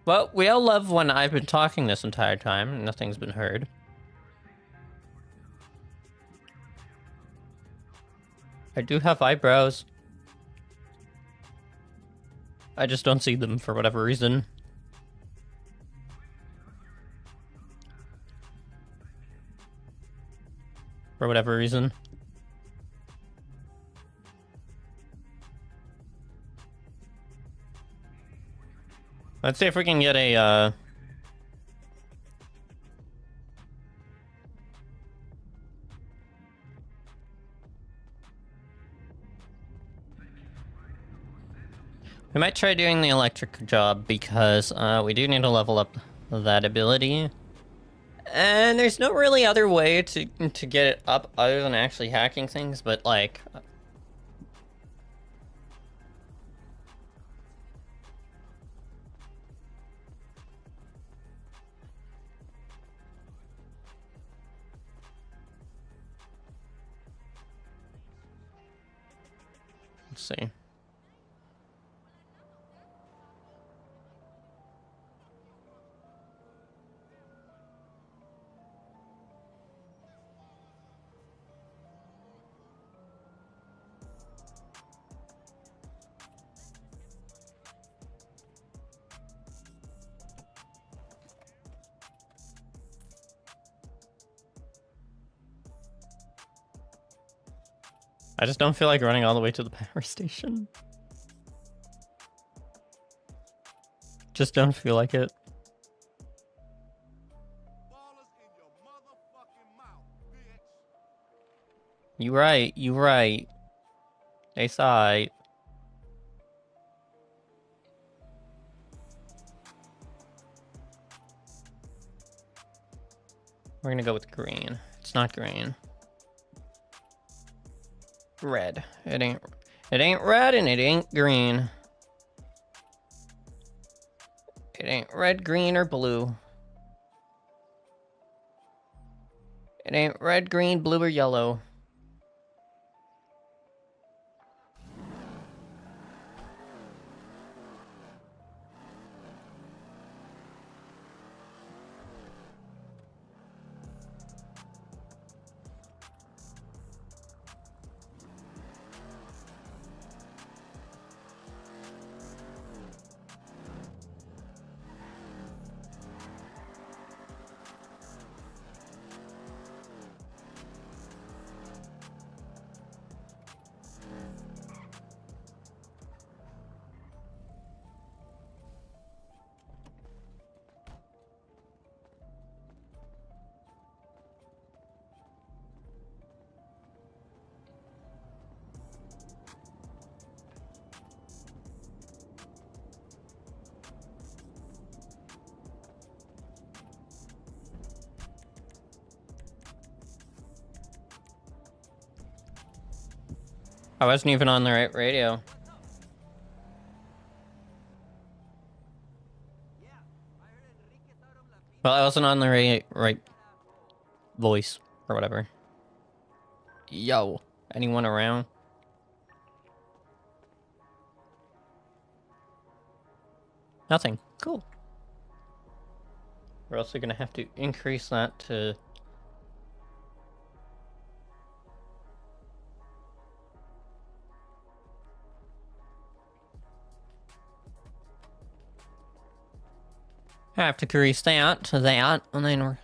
Well, we all love when I've been talking this entire time and nothing's been heard. I do have eyebrows. I just don't see them for whatever reason. For whatever reason. Let's see if we can get a, we might try doing the electric job because we do need to level up that ability. And there's no really other way to get it up other than actually hacking things, but like... Let's see. I just don't feel like running all the way to the power station. Just don't feel like it. You right, you right. They saw it. We're gonna go with green. It's not green. Red. It ain't red and it ain't green. It ain't red, green, or blue. It ain't red, green, blue, or yellow. I wasn't even on the right radio. Well, I wasn't on the right voice or whatever. Yo, anyone around? Nothing. Cool. We're also gonna have to increase that to... I have to increase that to that, and then we're...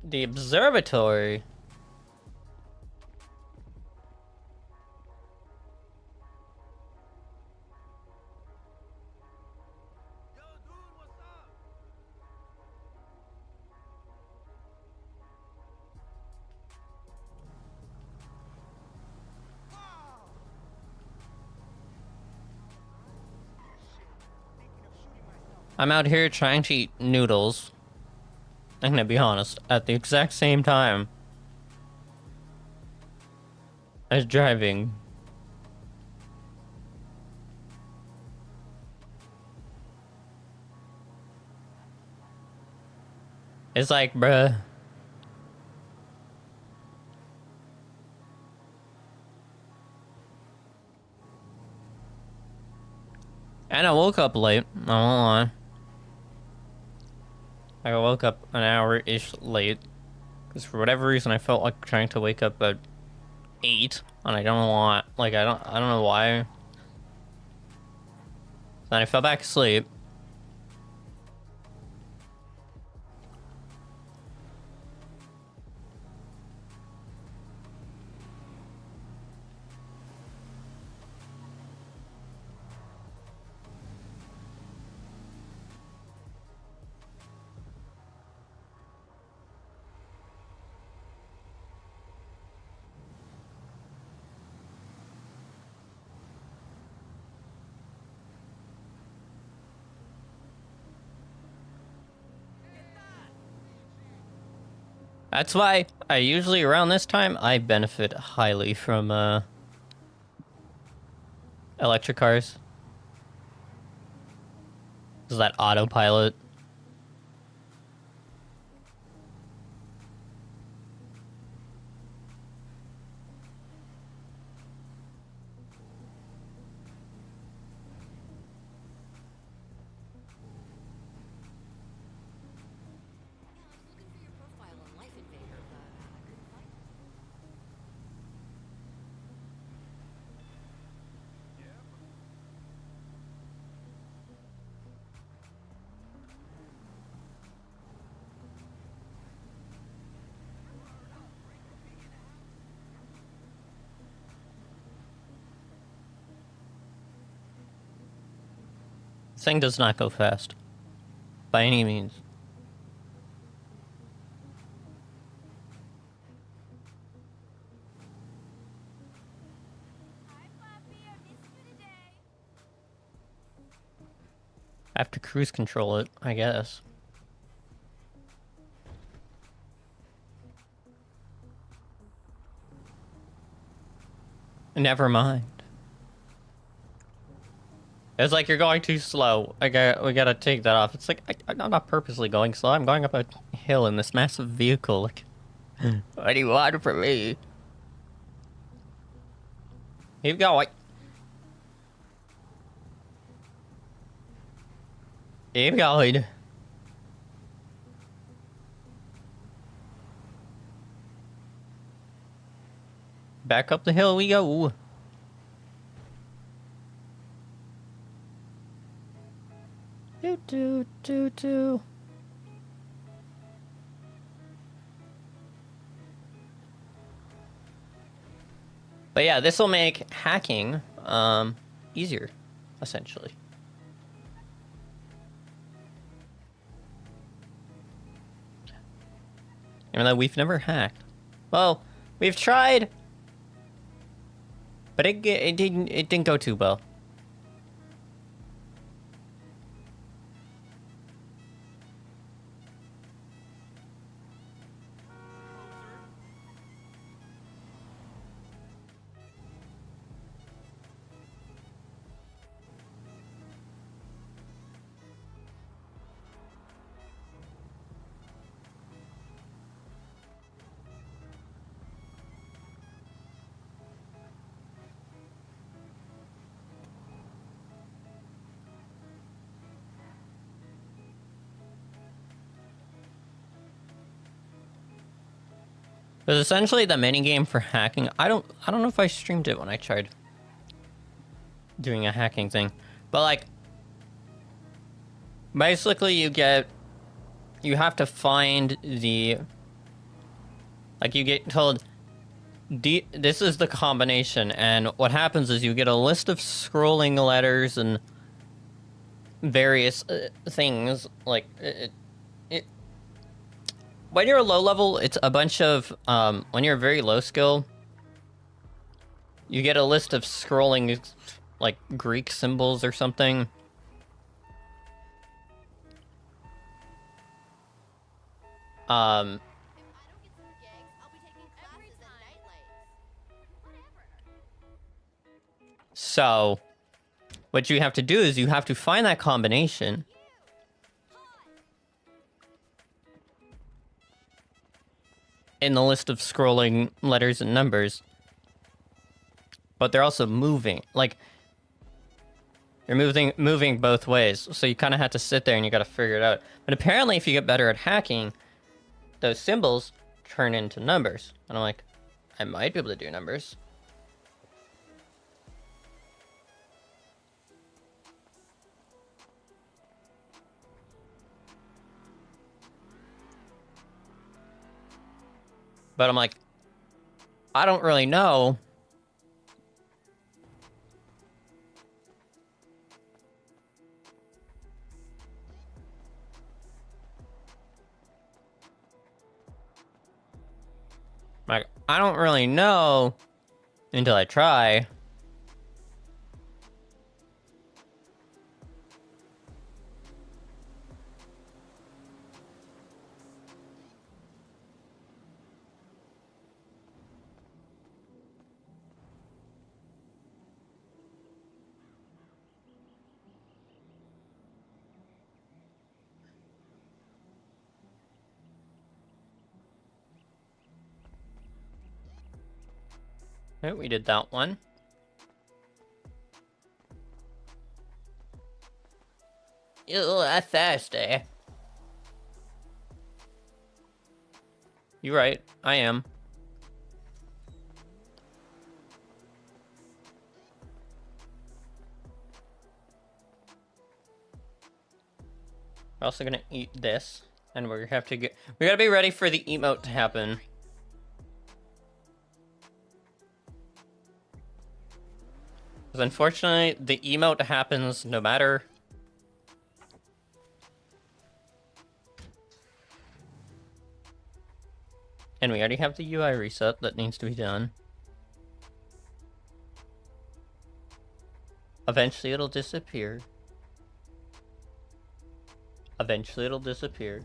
The observatory. I'm out here trying to eat noodles. I'm gonna be honest, at the exact same time as driving. It's like, bruh. And I woke up late. I won't lie. I woke up an hour-ish late. Because for whatever reason, I felt like trying to wake up at 8. And I don't know why. Like, I don't know why. Then I fell back asleep. That's why I usually around this time I benefit highly from electric cars. Is that autopilot? This thing does not go fast. By any means. I have to cruise control it, I guess. Never mind. It's like you're going too slow. We gotta take that off. It's like I'm not purposely going slow. I'm going up a hill in this massive vehicle. Like, what do you want from me? Keep going. Keep going. Back up the hill we go. Do. But yeah, this will make hacking easier, essentially. Even though we've never hacked. Well, we've tried, but it didn't go too well. But essentially the minigame for hacking, I don't know if I streamed it when I tried doing a hacking thing. But like basically you have to find the, like, you get told this is the combination, and what happens is you get a list of scrolling letters and various things. Like when you're a low level, it's a bunch of when you're very low skill, you get a list of scrolling like Greek symbols or something. So what you have to do is you have to find that combination. in the list of scrolling letters and numbers. But they're also moving. Like, they're moving both ways. So you kind of have to sit there and you got to figure it out. But apparently if you get better at hacking, those symbols turn into numbers. And I'm like, I might be able to do numbers. But I'm like, I don't really know. Like, I don't really know until I try. Okay, we did that one. Ew, I'm thirsty. You're right, I am. We're also gonna eat this, and we gotta be ready for the emote to happen. Because unfortunately, the emote happens no matter. And we already have the UI reset that needs to be done. Eventually it'll disappear. Eventually it'll disappear.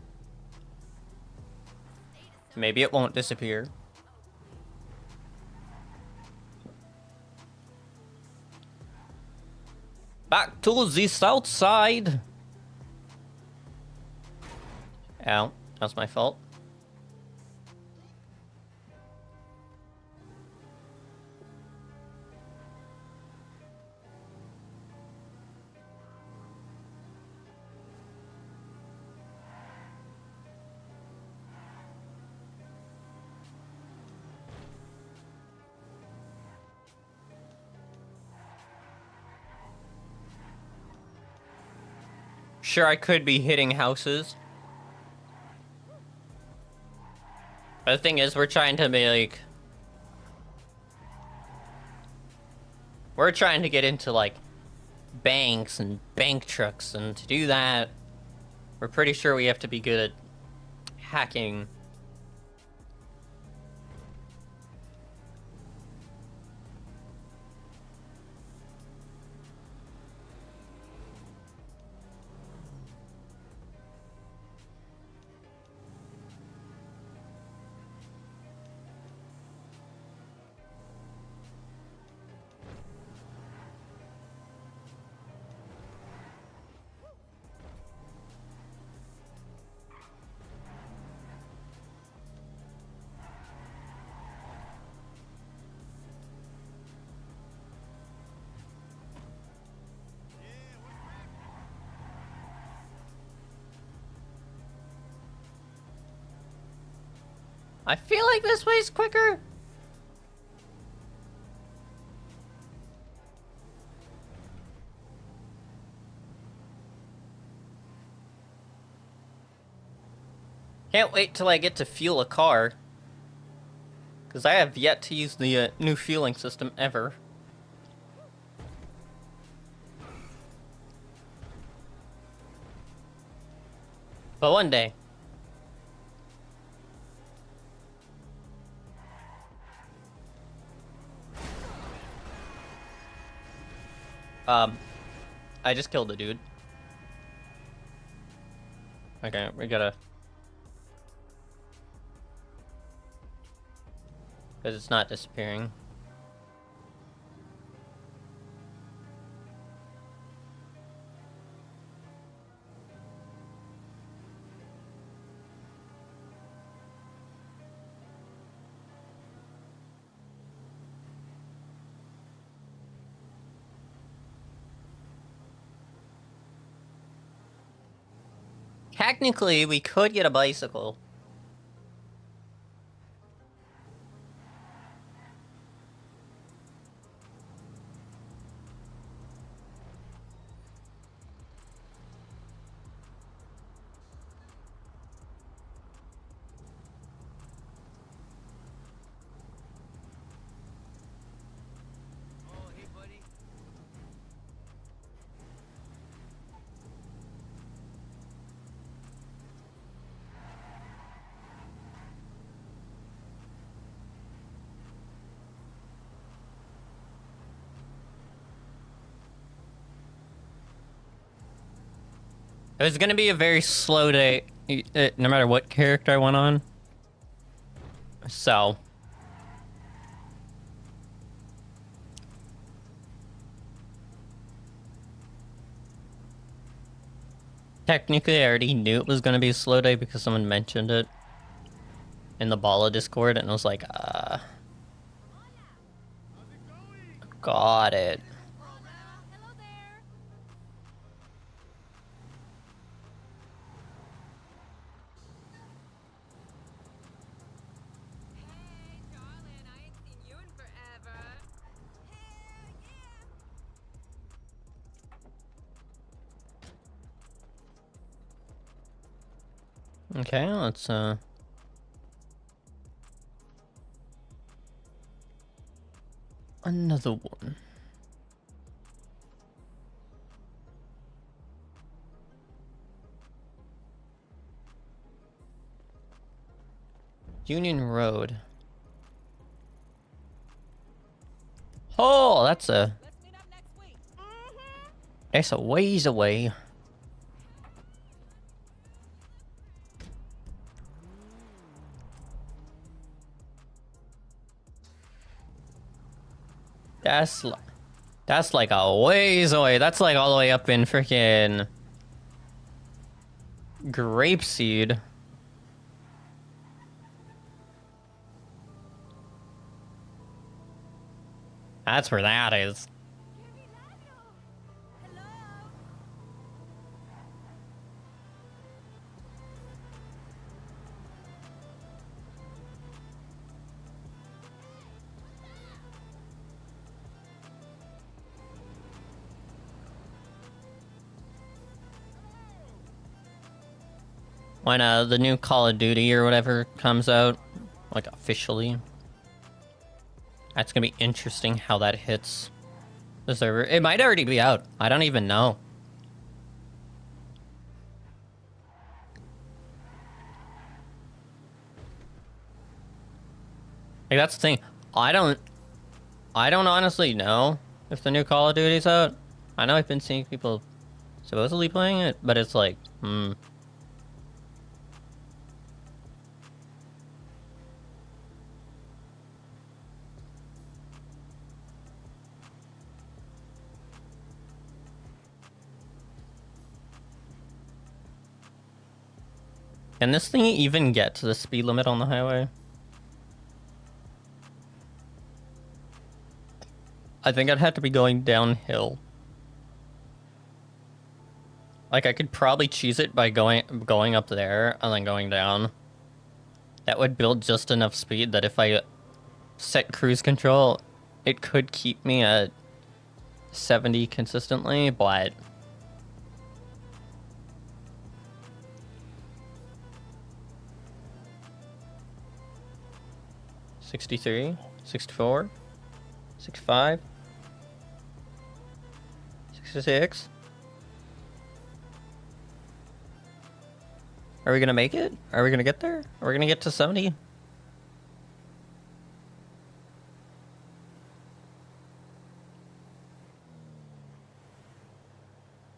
Maybe it won't disappear. Back to the south side. Ow, that's my fault. Sure, I could be hitting houses. But the thing is, we're trying to be like... We're trying to get into, like, banks and bank trucks, and to do that, we're pretty sure we have to be good at hacking. I feel like this way's quicker. Can't wait till I get to fuel a car. Because I have yet to use the new fueling system ever. But one day. I just killed a dude. Okay, we gotta... Because it's not disappearing. Technically, we could get a bicycle. It was gonna be a very slow day, no matter what character I went on. So. Technically, I already knew it was gonna be a slow day because someone mentioned it in the Balla Discord, and I was like, got it. Okay, let's another one. Union Road. Oh, that's a ways away. That's like a ways away. That's like all the way up in freaking Grapeseed. That's where that is. When the new Call of Duty or whatever comes out, like officially, that's gonna be interesting how that hits the server. It might already be out. I don't even know. Like, that's the thing. I don't honestly know if the new Call of Duty's out. I know I've been seeing people supposedly playing it, but it's like, 'Can this thing even get to the speed limit on the highway? I think I'd have to be going downhill. Like, I could probably cheese it by going up there and then going down. That would build just enough speed that if I set cruise control, it could keep me at 70 consistently, but... $63, $64, $65, $66. Are we gonna make it? Are we gonna get there? Are we gonna get to 70?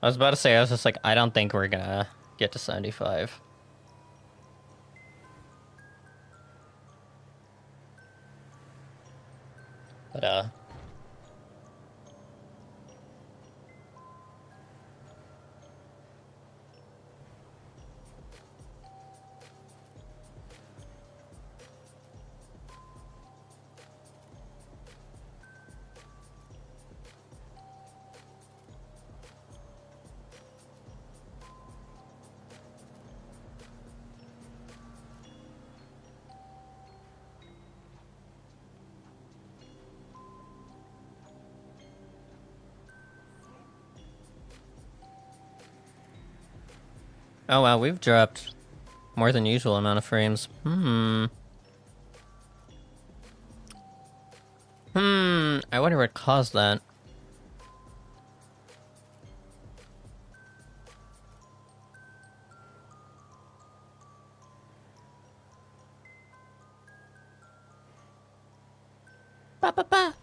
I was about to say, I was just like, I don't think we're gonna get to 75. But, Oh wow, we've dropped more than usual amount of frames. I wonder what caused that. Ba ba ba.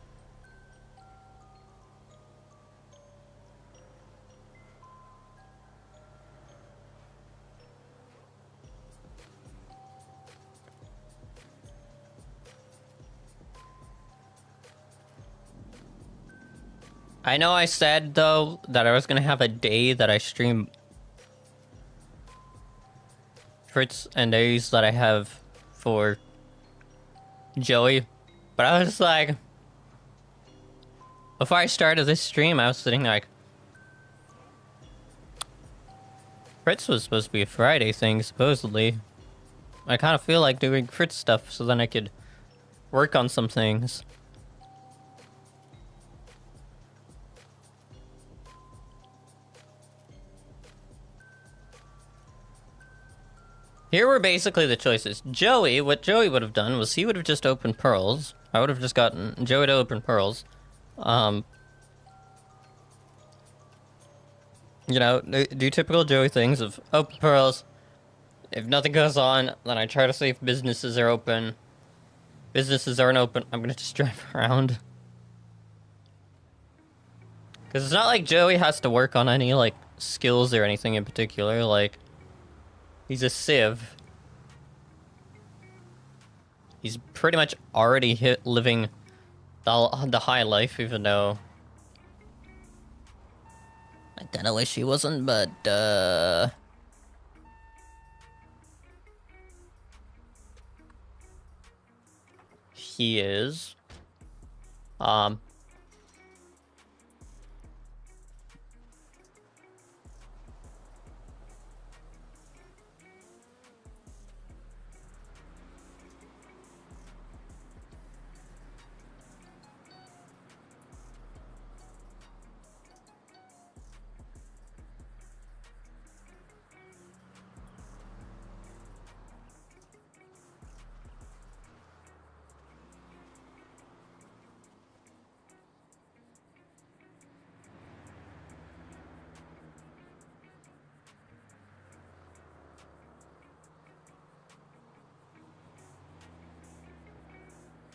I know I said, though, that I was gonna have a day that I stream Fritz and days that I have for Joey. But I was like... Before I started this stream, I was sitting like... Fritz was supposed to be a Friday thing, supposedly. I kind of feel like doing Fritz stuff so then I could work on some things. Here were basically the choices. Joey, what Joey would have done was he would have just opened pearls. I would have just gotten Joey to open pearls. You know, do typical Joey things of open pearls. If nothing goes on, then I try to see if businesses are open. Businesses aren't open, I'm gonna just drive around. Because it's not like Joey has to work on any, like, skills or anything in particular, like... He's a civ. He's pretty much already living the high life, even though... I kinda wish he wasn't, but, he is.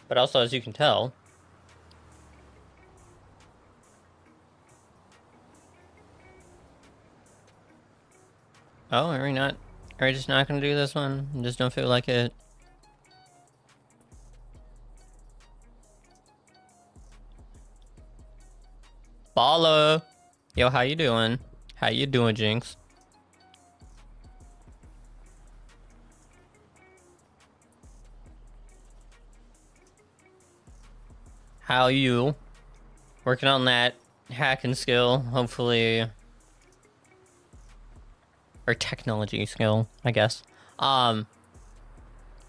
But also, as you can tell... Oh, are we not... Are we just not gonna do this one? Just don't feel like it. Balla! Yo, how you doing? How you doing, Jinx? How you? Working on that hacking skill, hopefully... Or technology skill, I guess. How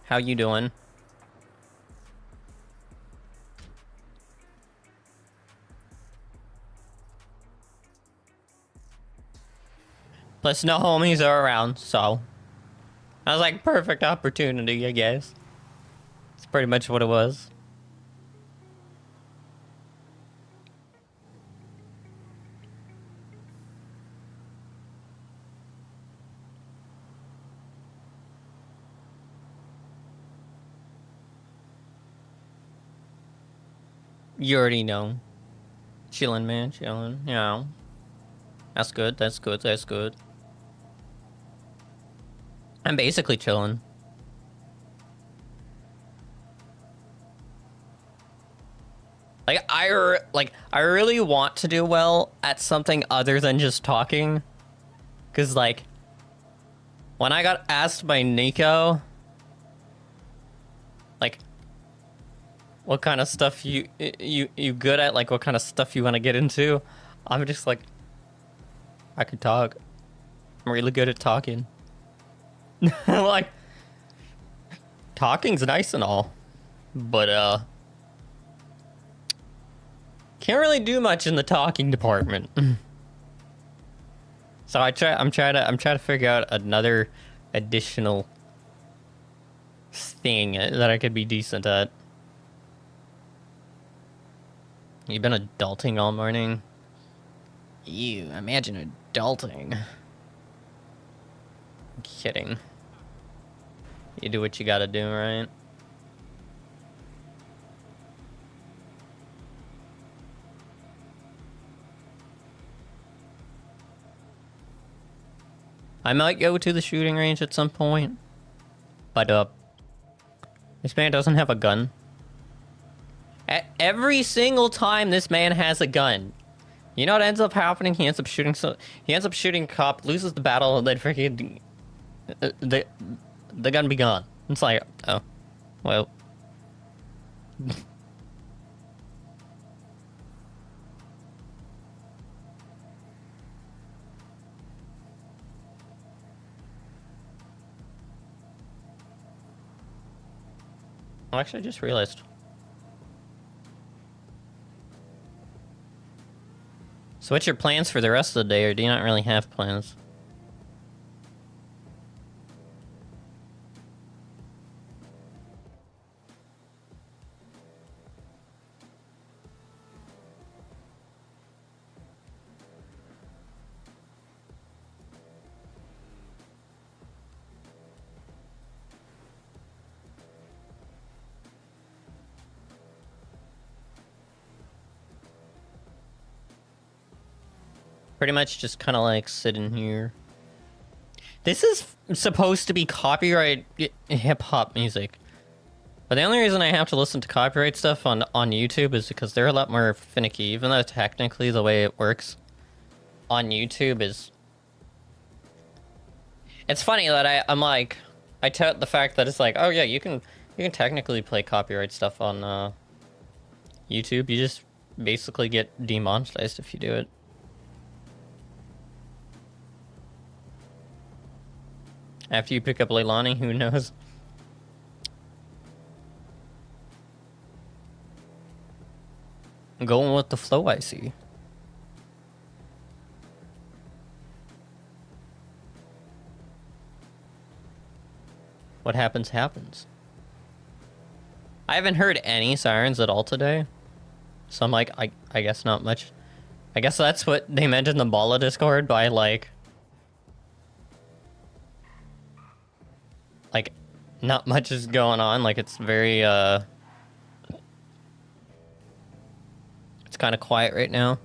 you doing? Plus, no homies are around, so... That was like perfect opportunity, I guess. It's pretty much what it was. You already know. Chillin', man, chillin', you know. That's good, that's good, that's good. I'm basically chillin'. Like, I really want to do well at something other than just talking. Cause, like, when I got asked by Nico, like, what kind of stuff you good at, like, what kind of stuff you want to get into, I'm just like, I can talk. I'm really good at talking. Like, talking's nice and all, but, can't really do much in the talking department. So I'm trying to figure out another additional thing that I could be decent at. You've been adulting all morning? Ew, imagine adulting. I'm kidding. You do what you gotta do, right? I might go to the shooting range at some point. But, this man doesn't have a gun. Every single time this man has a gun, you know what ends up happening? He ends up shooting a cop, loses the battle, and then freaking the gun be gone. It's like, oh, well. Actually, I just realized. So what's your plans for the rest of the day, or do you not really have plans? Pretty much just kind of like sitting here. This is supposed to be copyright hip-hop music. But the only reason I have to listen to copyright stuff on YouTube is because they're a lot more finicky, even though technically the way it works on YouTube is... It's funny that I'm like... I tout the fact that it's like, oh yeah, you can technically play copyright stuff on YouTube. You just basically get demonetized if you do it. After you pick up Leilani, who knows? I'm going with the flow I see. What happens, happens. I haven't heard any sirens at all today. So I'm like, I guess not much. I guess that's what they meant in the Balla Discord by like... Like, not much is going on. Like, it's very, it's kind of quiet right now.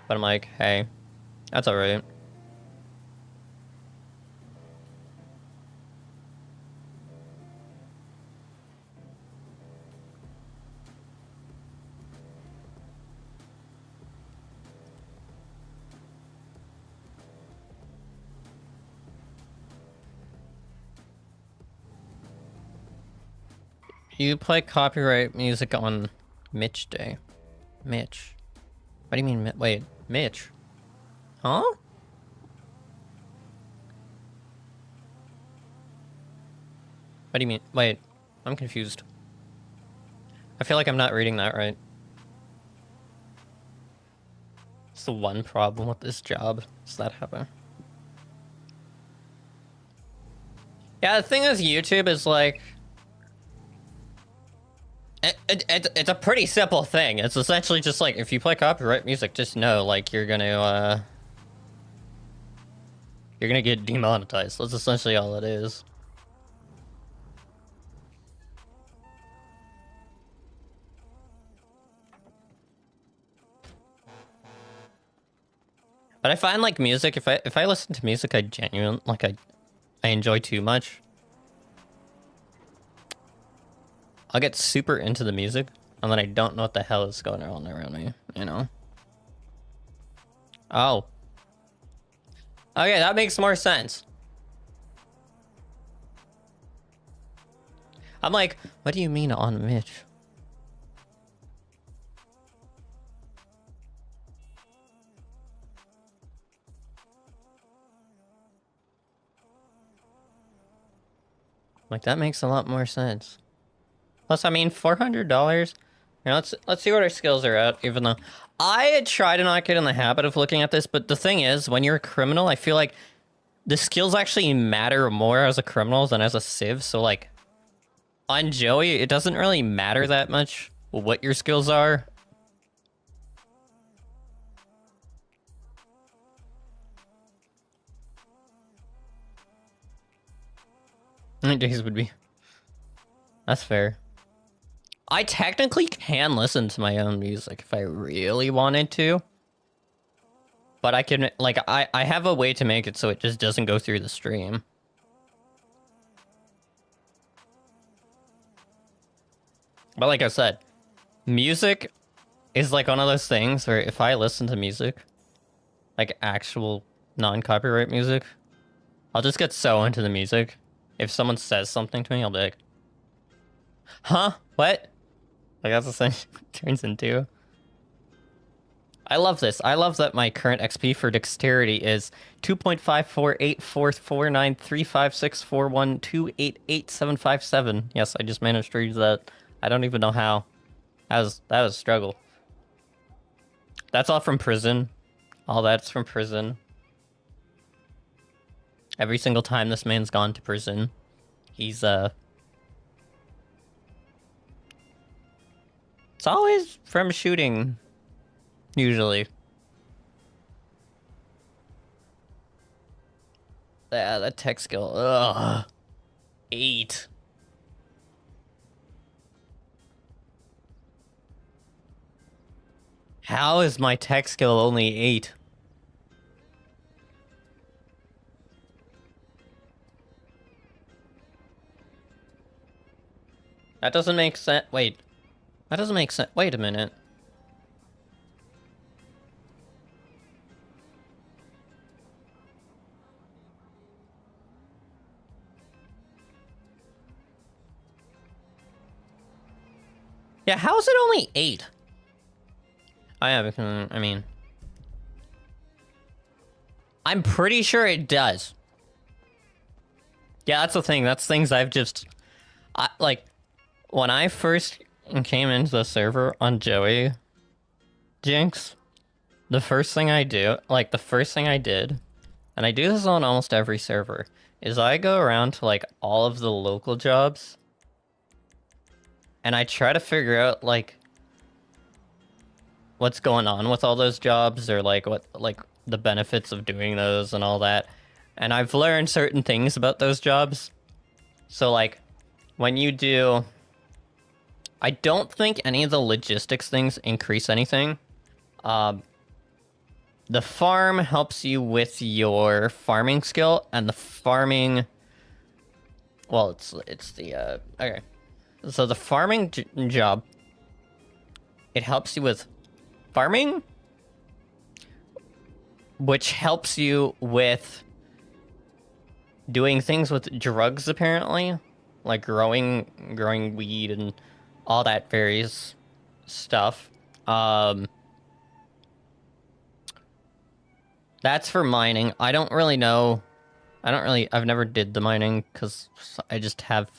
But I'm like, hey, that's alright. You play copyright music on Mitch Day. Mitch. What do you mean, wait, Mitch? Huh? What do you mean? Wait, I'm confused. I feel like I'm not reading that right. It's the one problem with this job. Does that happen? Yeah, the thing is, YouTube is like... It's a pretty simple thing. It's essentially just like, if you play copyright music, just know, like, you're gonna get demonetized. That's essentially all it is. But I find, like, music, if I listen to music I genuinely, like, I enjoy too much, I'll get super into the music, and then I don't know what the hell is going on around me, you know? Oh. Okay, that makes more sense. I'm like, what do you mean on Mitch? Like, that makes a lot more sense. Plus, I mean, $400 Here, let's see what our skills are at, even though I try to not get in the habit of looking at this, but the thing is, when you're a criminal, I feel like the skills actually matter more as a criminal than as a civ, so like, on Joey, it doesn't really matter that much what your skills are. Days would be... That's fair. I technically can listen to my own music if I really wanted to. But I can, like, I have a way to make it so it just doesn't go through the stream. But like I said, music is like one of those things where if I listen to music, like actual non-copyright music, I'll just get so into the music. If someone says something to me, I'll be like, huh? What? Like, that's the thing it turns into. I love this. I love that my current XP for dexterity is 2.54844935641288757. Yes, I just managed to read that. I don't even know how. That was a struggle. That's all from prison. All that's from prison. Every single time this man's gone to prison, he's it's always from shooting, usually. Yeah, that tech skill, ugh. 8. How is my tech skill only 8? That doesn't make sense. Wait. That doesn't make sense. Wait a minute. Yeah, how is it only 8? I mean... I'm pretty sure it does. Yeah, that's the thing. That's things I've just... like, when I first came into the server on Joey Jinx, the first thing I did, and I do this on almost every server, is I go around to, like, all of the local jobs, and I try to figure out, like, what's going on with all those jobs, or, like, what, like, the benefits of doing those and all that. And I've learned certain things about those jobs. So, like, when you do... I don't think any of the logistics things increase anything. The farm helps you with your farming skill, and the farming... Well, it's the, okay. So the farming job, it helps you with farming, which helps you with doing things with drugs, apparently. Like growing weed and all that various stuff. That's for mining. I don't really know. I've never did the mining because I just have...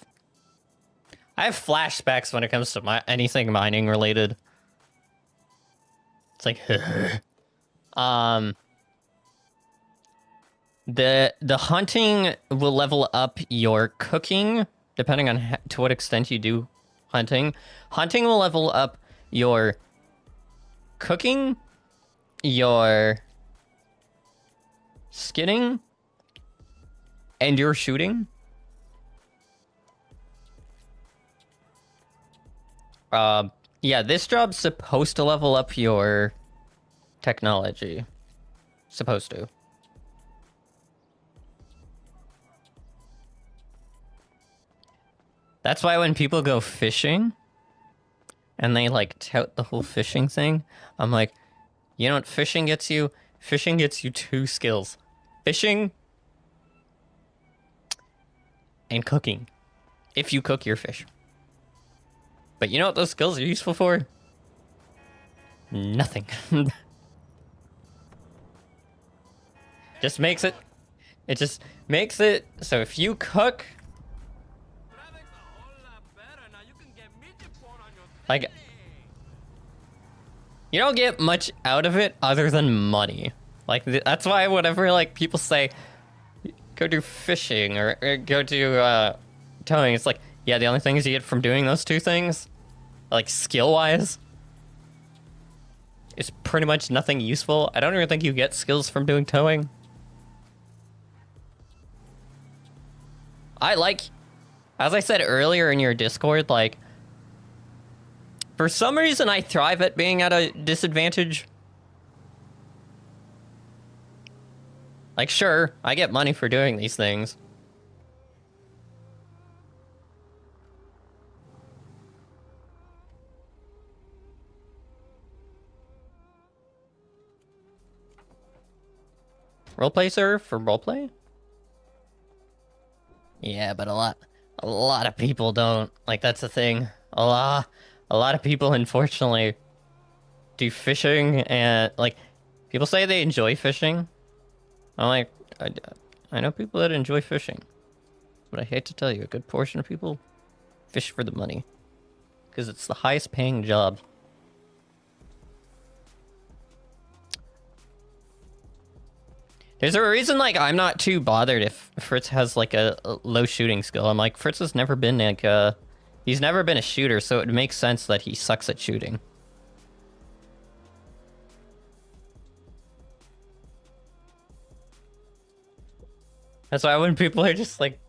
I have flashbacks when it comes to anything mining related. It's like, the hunting will level up your cooking, depending on to what extent you do hunting. Hunting will level up your cooking, your skinning, and your shooting. Yeah, this job's supposed to level up your technology. Supposed to. That's why when people go fishing, and they, like, tout the whole fishing thing, I'm like, you know what fishing gets you? Fishing gets you 2 skills. Fishing and cooking. If you cook your fish. But you know what those skills are useful for? Nothing. Just makes it... It just makes it so if you cook... Like, You don't get much out of it other than money. Like, that's why whenever, like, people say, go do fishing or go do, towing, it's like, yeah, the only things you get from doing those two things, like, skill-wise, is pretty much nothing useful. I don't even think you get skills from doing towing. As I said earlier in your Discord, like, for some reason I thrive at being at a disadvantage. Like, sure, I get money for doing these things. Roleplay server for roleplay? Yeah, but a lot of people don't. Like, that's the thing. A lot of people, unfortunately, do fishing and, like, people say they enjoy fishing. I'm like, I know people that enjoy fishing, but I hate to tell you, a good portion of people fish for the money because it's the highest paying job. There's a reason, like, I'm not too bothered if Fritz has, like, a low shooting skill. I'm like, Fritz has never been, like, he's never been a shooter, so it makes sense that he sucks at shooting. That's why when people are just like,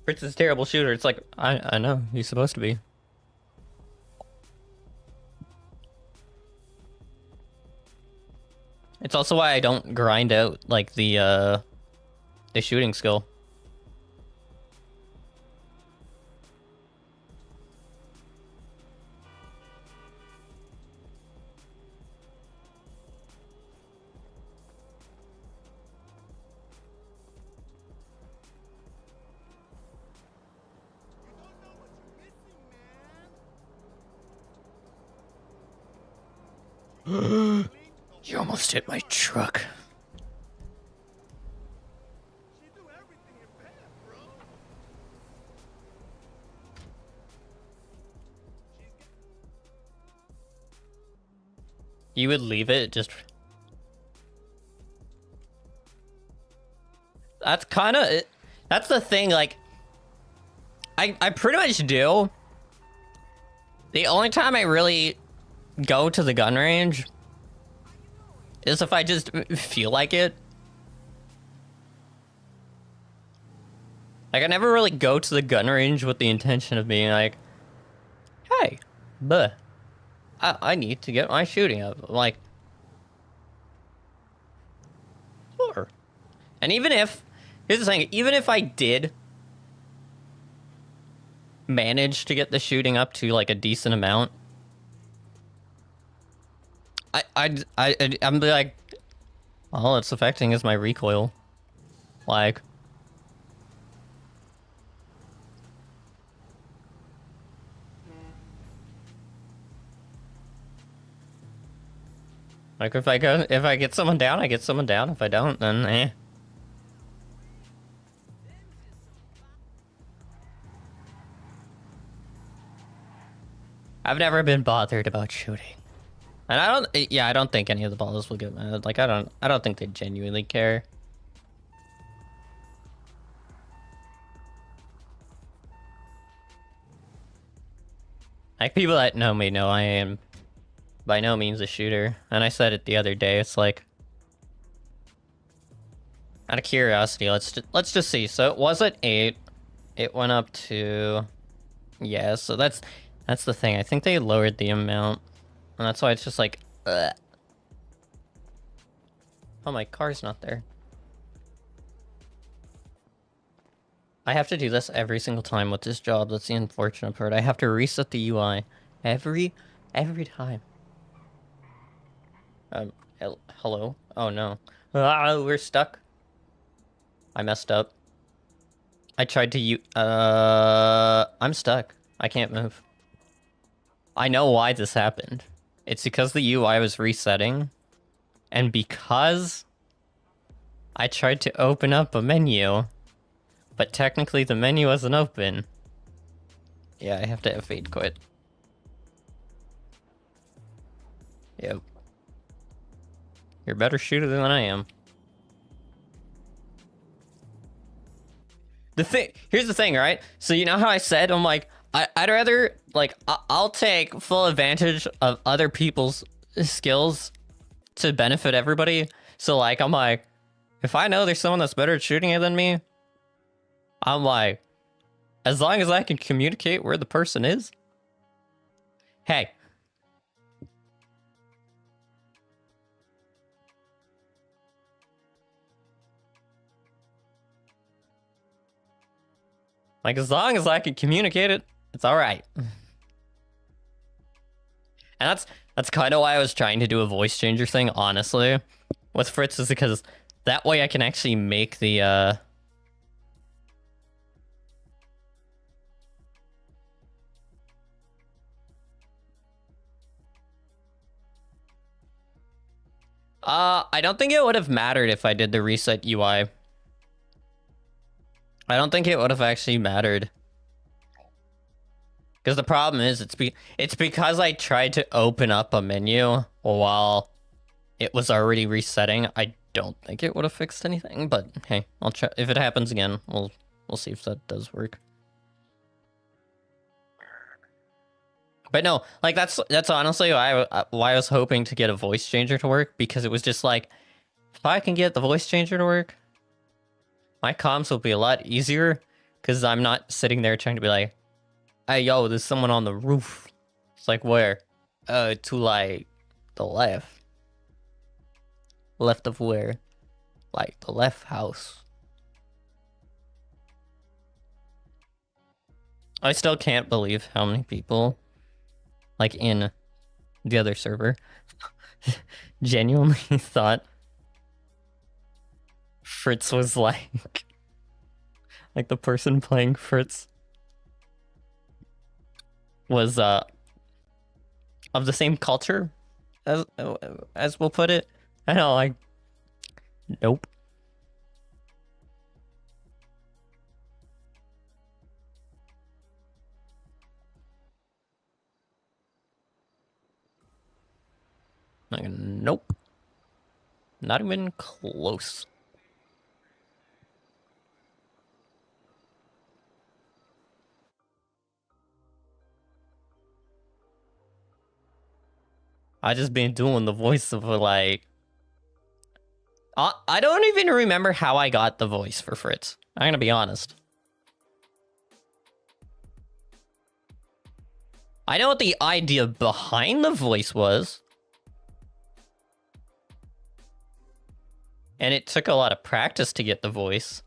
Fritz is a terrible shooter, it's like, I know, he's supposed to be. It's also why I don't grind out, like, the shooting skill. You almost hit my truck. You would leave it just... That's kind of it. That's the thing, like... I pretty much do. The only time I really go to the gun range is if I just feel like it. Like, I never really go to the gun range with the intention of being like, hey, I need to get my shooting up. I'm like, sure. And even if, here's the thing, even if I did manage to get the shooting up to, like, a decent amount, I'm like, all it's affecting is my recoil. Like, if I get someone down, I get someone down. If I don't, then eh. I've never been bothered about shooting. And I don't think any of the ballers will get mad. Like, I don't think they genuinely care. Like, people that know me know I am by no means a shooter. And I said it the other day, it's like, out of curiosity, let's just see. So it was at 8. It went up to, yeah, so that's the thing. I think they lowered the amount. And that's why it's just like, ugh. Oh, my car's not there. I have to do this every single time with this job. That's the unfortunate part. I have to reset the UI every time. Hello? Oh no. Ah, we're stuck. I messed up. I tried to I'm stuck. I can't move. I know why this happened. It's because the UI was resetting, and because I tried to open up a menu, but technically the menu wasn't open. Yeah, I have to F8 quit. Yep. You're a better shooter than I am. Here's the thing, right? So you know how I said, I'm like, I'd rather, like, I'll take full advantage of other people's skills to benefit everybody. So, like, I'm like, if I know there's someone that's better at shooting it than me, I'm like, as long as I can communicate where the person is, hey. Like, as long as I can communicate it, it's alright. And that's kind of why I was trying to do a voice changer thing, honestly, with Fritz, is because that way I can actually make the, I don't think it would have mattered if I did the reset UI. I don't think it would have actually mattered. Because the problem is, it's because I tried to open up a menu while it was already resetting. I don't think it would have fixed anything, but hey, I'll try. If it happens again, we'll see if that does work. But no, like that's honestly why I was hoping to get a voice changer to work, because it was just like, if I can get the voice changer to work, my comms will be a lot easier, because I'm not sitting there trying to be like, hey, yo, there's someone on the roof. It's like, where? To, like, the left. Left of where? Like, the left house. I still can't believe how many people, like, in the other server, genuinely thought Fritz was, like the person playing Fritz was of the same culture as we'll put it. I know, like, nope. Like, nope. Not even close. I just been doing the voice of, like, I don't even remember how I got the voice for Fritz. I'm gonna be honest. I know what the idea behind the voice was. And it took a lot of practice to get the voice.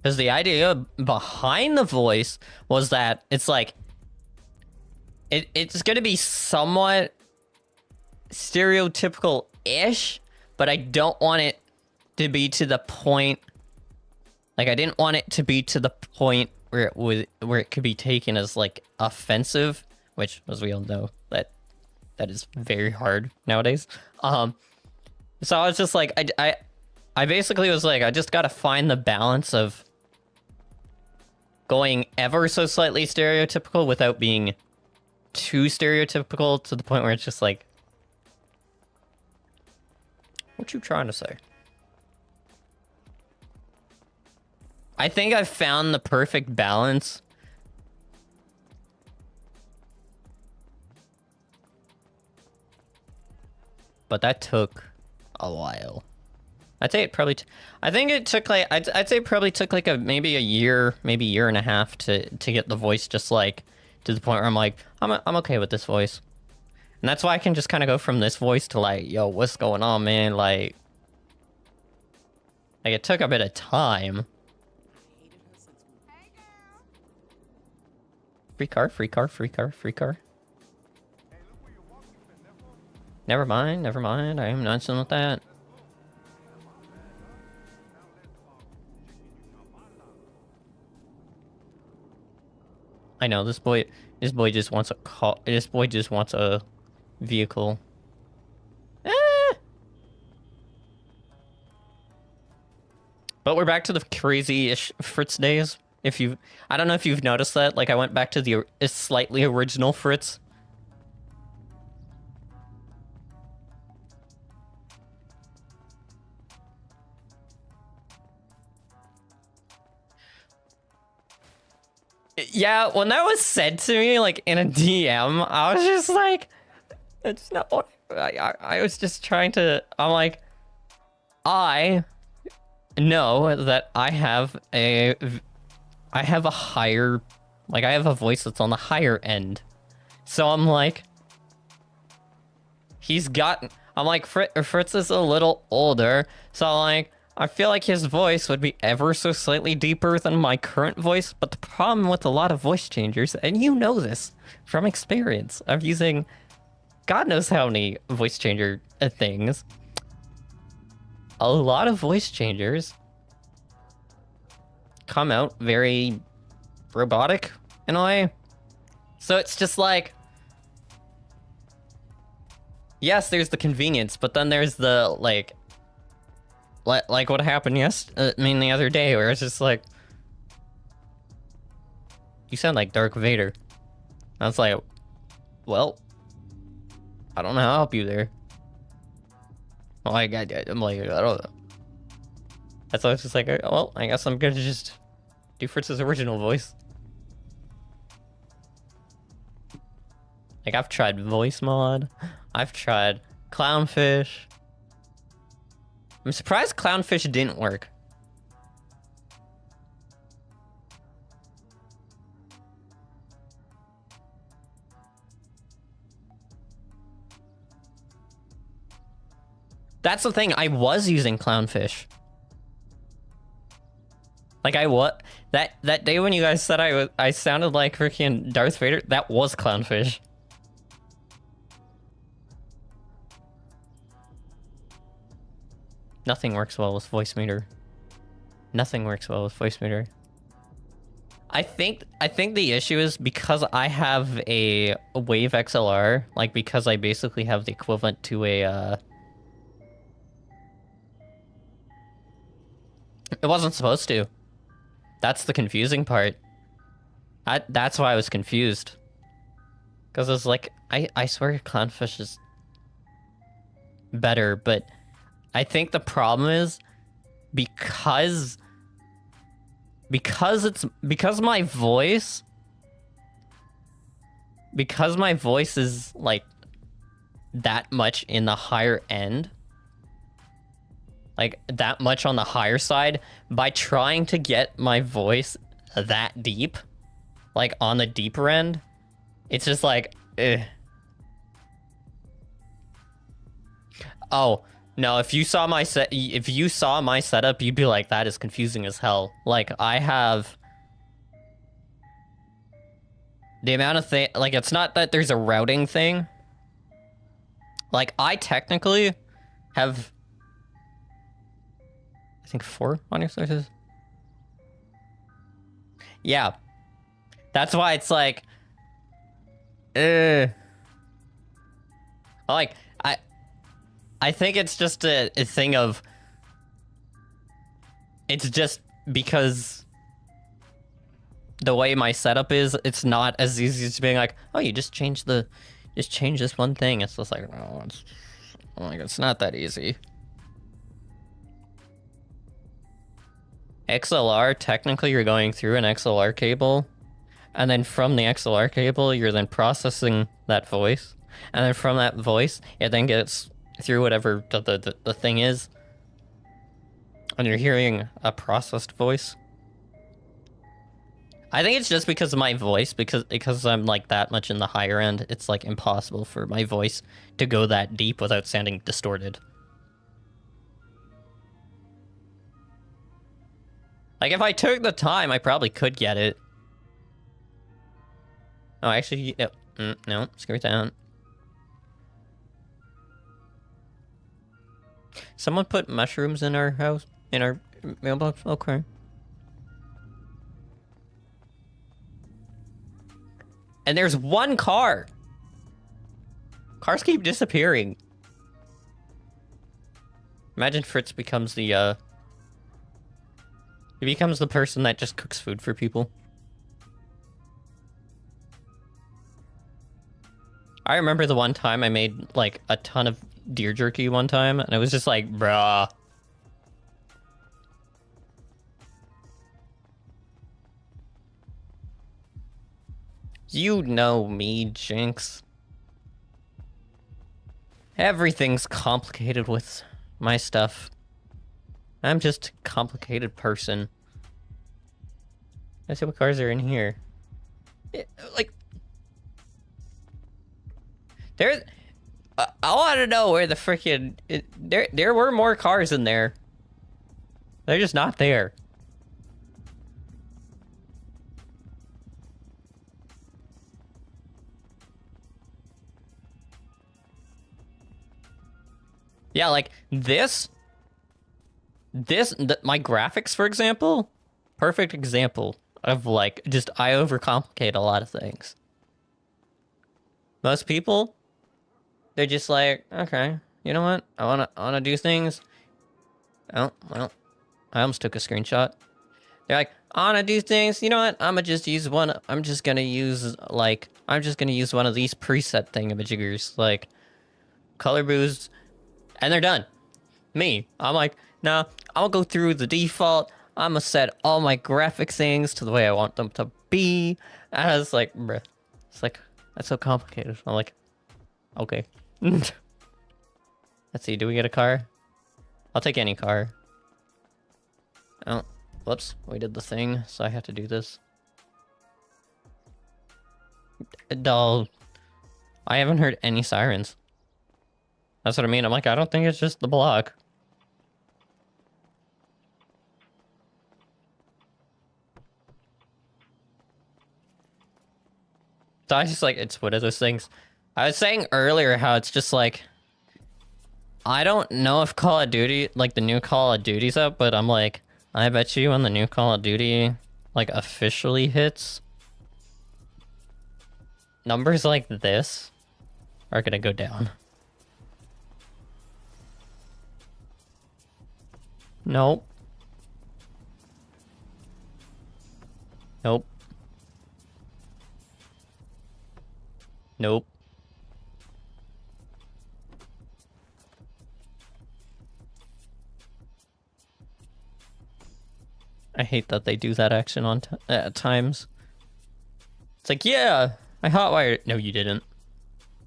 Because the idea behind the voice was that it's like, it's going to be somewhat stereotypical-ish, but I don't want it to be to the point, like, I didn't want it to be to the point where it could be taken as, like, offensive, which, as we all know, that is very hard nowadays. So I was just like, I basically was like, I just gotta find the balance of going ever so slightly stereotypical without being too stereotypical to the point where it's just like, what you trying to say? I think I've found the perfect balance. But that took a while. I'd say it probably. I think it took like. I'd say it probably took like maybe a year, maybe year and a half to get the voice just like to the point where I'm like, I'm okay with this voice, and that's why I can just kind of go from this voice to like, yo, what's going on, man? Like it took a bit of time. Free car, free car, free car, free car. Never mind, never mind. I am not done with that. I know this boy just wants a call. This boy just wants a vehicle. But we're back to the crazy-ish Fritz days. I don't know if you've noticed that. Like, I went back to the slightly original Fritz. Yeah, when that was said to me, like, in a DM, I was just like, it's not what I was just trying to, I'm like, I know that I have a higher, like, I have a voice that's on the higher end. So I'm like, Fritz is a little older, so like, I feel like his voice would be ever so slightly deeper than my current voice, but the problem with a lot of voice changers, and you know this from experience of using God knows how many voice changer things, a lot of voice changers come out very robotic in a way. So it's just like, yes, there's the convenience, but then there's the like what happened the other day, where it's just like, you sound like Darth Vader. I was like, well, I don't know how to help you there. I'm like, I don't know. That's why I was just like, well, I guess I'm gonna just do Fritz's original voice. Like, I've tried voice mod, I've tried clownfish. I'm surprised clownfish didn't work. That's the thing, I was using clownfish. Like, that day when you guys said I sounded like freaking Darth Vader, that was clownfish. Nothing works well with voice meter. Nothing works well with voice meter. I think the issue is because I have a Wave XLR, like, because I basically have the equivalent to a it wasn't supposed to. That's the confusing part. That's why I was confused. Because I was like, I swear clownfish is better, but I think the problem is because my voice is like that much in the higher end, like that much on the higher side, by trying to get my voice that deep, like on the deeper end, it's just like, eh. Oh, no, if you saw my setup, you'd be like, that is confusing as hell. Like, I have the amount of like, it's not that there's a routing thing. Like, I technically have, I think 4 audio sources. Yeah. That's why it's like, like, I think it's just a thing of, it's just because the way my setup is, it's not as easy as being like, oh, you just change this one thing. It's just like, no, it's not that easy. XLR, technically you're going through an XLR cable, and then from the XLR cable, you're then processing that voice, and then from that voice, it then gets through whatever the thing is, and you're hearing a processed voice. I think it's just because of my voice, because I'm like that much in the higher end, it's like impossible for my voice to go that deep without sounding distorted. Like, if I took the time, I probably could get it. Oh, actually, no, screw that. Someone put mushrooms in our house, in our mailbox. Okay. And there's one car. Cars keep disappearing. Imagine Fritz becomes the He becomes the person that just cooks food for people. I remember the one time I made, like, a ton of deer jerky one time, and it was just like, bruh. You know me, Jinx. Everything's complicated with my stuff. I'm just a complicated person. Let's see what cars are in here. Like... There... I want to know where the freaking... There were more cars in there. They're just not there. Yeah, like, my graphics, for example, perfect example of, like, just I overcomplicate a lot of things. Most people, they're just like, okay, you know what? I wanna do things. Oh, well, I almost took a screenshot. They're like, I wanna do things, you know what? I'm just gonna use one of these preset thingamajiggers, like, color boost, and they're done. Me, I'm like, nah, I'll go through the default. I'm gonna set all my graphic things to the way I want them to be. And I was like, bruh, it's like, that's so complicated. I'm like, okay. Let's see, do we get a car? I'll take any car. Oh, whoops, we did the thing, so I have to do this. Doll, I haven't heard any sirens. That's what I mean. I'm like, I don't think it's just the block. So I just like, it's one of those things. I was saying earlier how it's just like, I don't know if Call of Duty, like the new Call of Duty's up, but I'm like, I bet you when the new Call of Duty, like, officially hits, numbers like this are gonna go down. Nope. Nope. Nope. I hate that they do that action on at times. It's like, yeah, I hotwired. No, you didn't.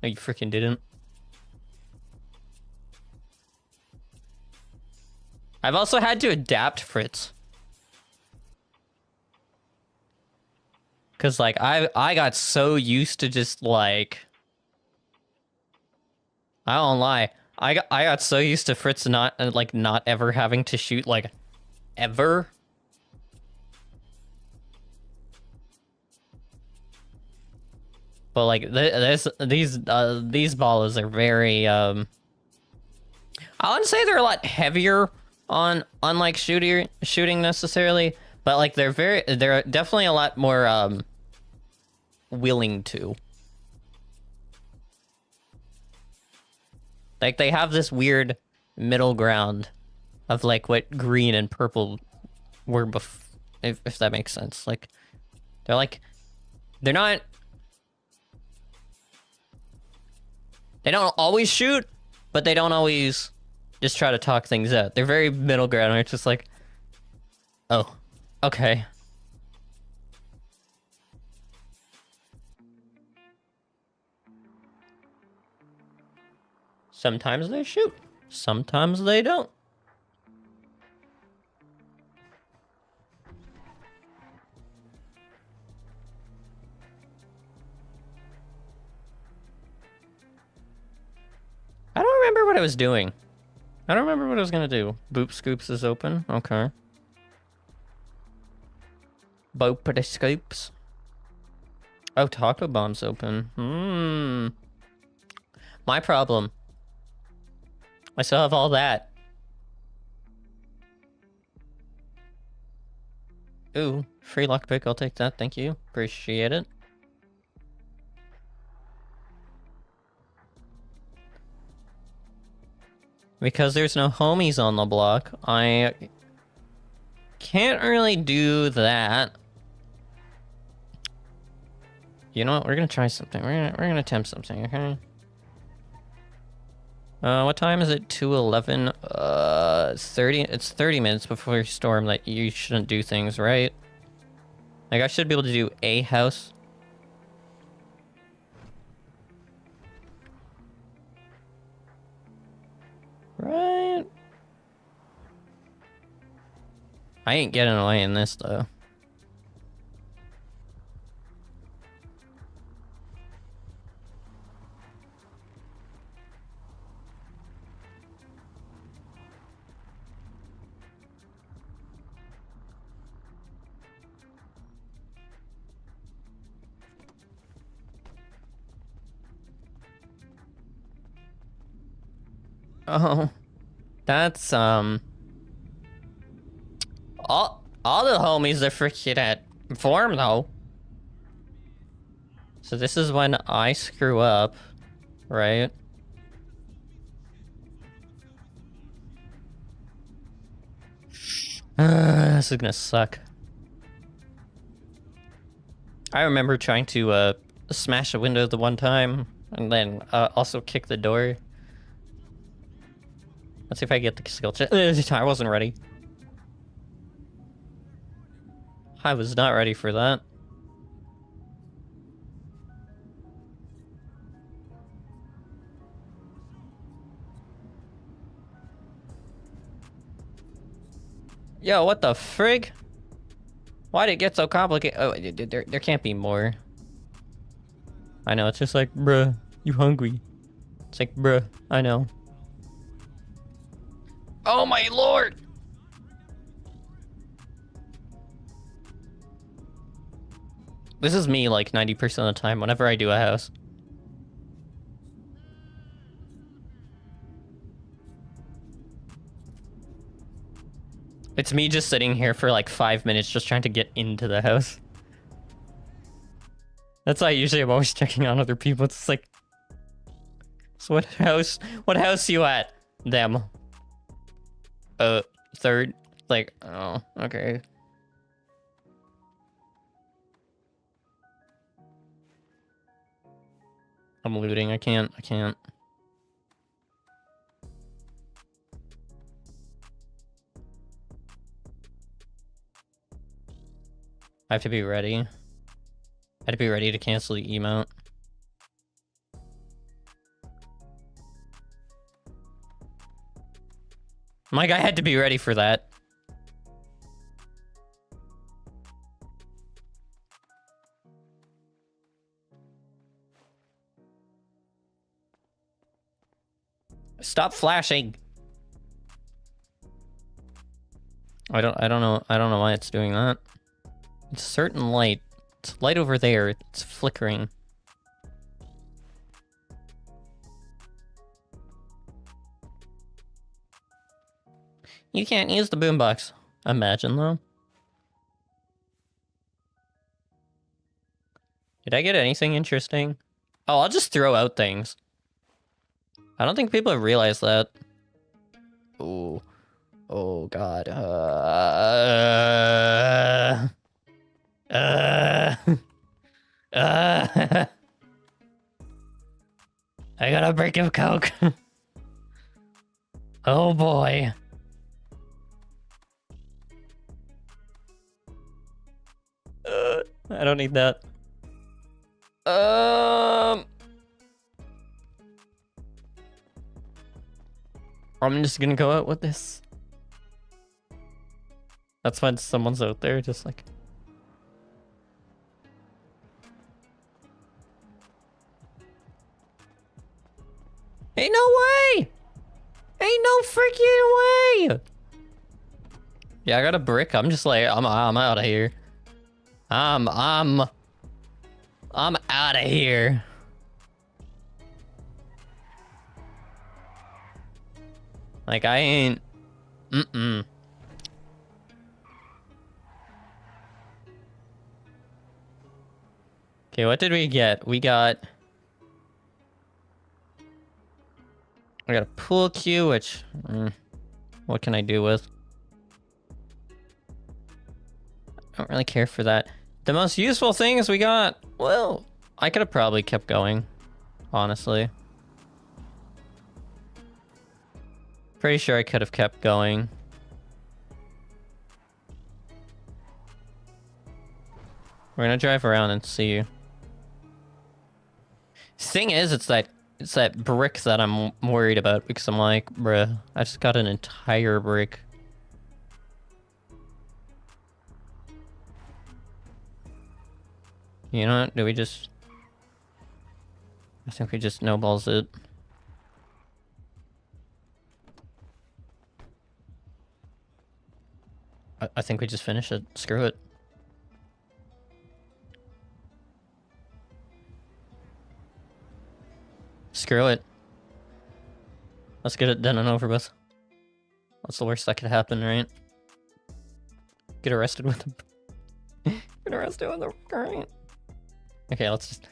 No, you freaking didn't. I've also had to adapt Fritz. Cause like I got so used to just like, I don't lie. I got so used to Fritz not ever having to shoot, like, ever. But like these ballas are very I wouldn't say they're a lot heavier on like shooting necessarily, but like they're definitely a lot more willing to. Like they have this weird middle ground of like what green and purple were if that makes sense. Like they're not, they don't always shoot, but they don't always just try to talk things out. They're very middle ground where it's just like, oh, okay. Sometimes they shoot, sometimes they don't. I don't remember what I was doing. I don't remember what I was gonna do. Boop Scoops is open. Okay. Boopity Scoops. Oh, Taco Bomb's open. My problem. I still have all that. Ooh, free lockpick. I'll take that. Thank you. Appreciate it. Because there's no homies on the block, I Can't really do that. You know what? We're gonna try something. We're gonna attempt something, okay? What time is it? 2:11. 30. It's 30 minutes before storm. That you shouldn't do things, right? Like I should be able to do a house. Right. I ain't getting away in this though. Oh, that's all the homies are freaking at form though. So this is when I screw up, right? This is gonna suck. I remember trying to smash a window the one time and then also kick the door. Let's see if I get the skill check. I wasn't ready. I was not ready for that. Yo, what the frig? Why did it get so complicated? Oh, there can't be more. I know, it's just like, bruh, you hungry. It's like, bruh, I know. Oh my lord! This is me like 90% of the time whenever I do a house. It's me just sitting here for like 5 minutes just trying to get into the house. That's why usually I'm always checking on other people. It's like, so what house you at? Them. Third. Like, oh, okay. I'm looting, I can't. I have to be ready. I had to be ready to cancel the emote. My guy had to be ready for that. Stop flashing. I don't know why it's doing that. It's certain light. It's light over there. It's flickering. You can't use the boombox. Imagine though. Did I get anything interesting? Oh, I'll just throw out things. I don't think people have realized that. Oh. Oh god. I got a break of coke. Oh boy. I don't need that. I'm just gonna go out with this. That's when someone's out there just like... Ain't no way! Ain't no freaking way! Yeah, I got a brick. I'm just like, I'm out of here. I'm out of here. Like, I ain't... Okay, what did we get? We got... I got a pool cue, which... what can I do with? don't really care for that. The most useful things we got, well, I could have probably kept going, honestly. Pretty sure I could have kept going. We're gonna drive around and see. Thing is, it's that brick that I'm worried about because I'm like, bruh, I just got an entire brick. You know what? Do we just... I think we just snowballs it. I think we just finish it. Screw it. Screw it. Let's get it done and over with. What's the worst that could happen, right? Get arrested with the... Get arrested with the... Right. Okay, let's just...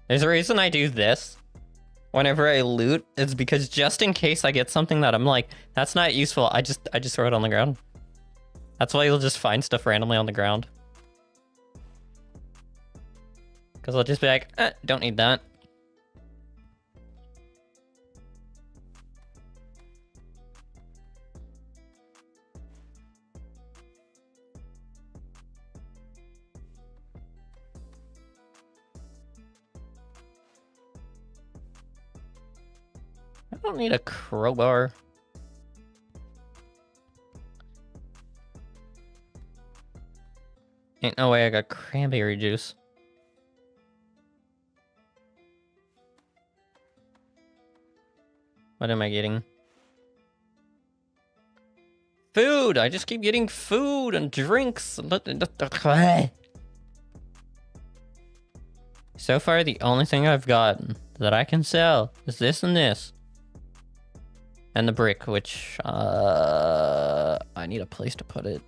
There's a reason I do this whenever I loot. It's because just in case I get something that I'm like, that's not useful, I just throw it on the ground. That's why you'll just find stuff randomly on the ground. Because I'll just be like, don't need that. I don't need a crowbar. Ain't no way I got cranberry juice. What am I getting? Food! I just keep getting food and drinks. So far, the only thing I've gotten that I can sell is this and this. And the brick, which, I need a place to put it.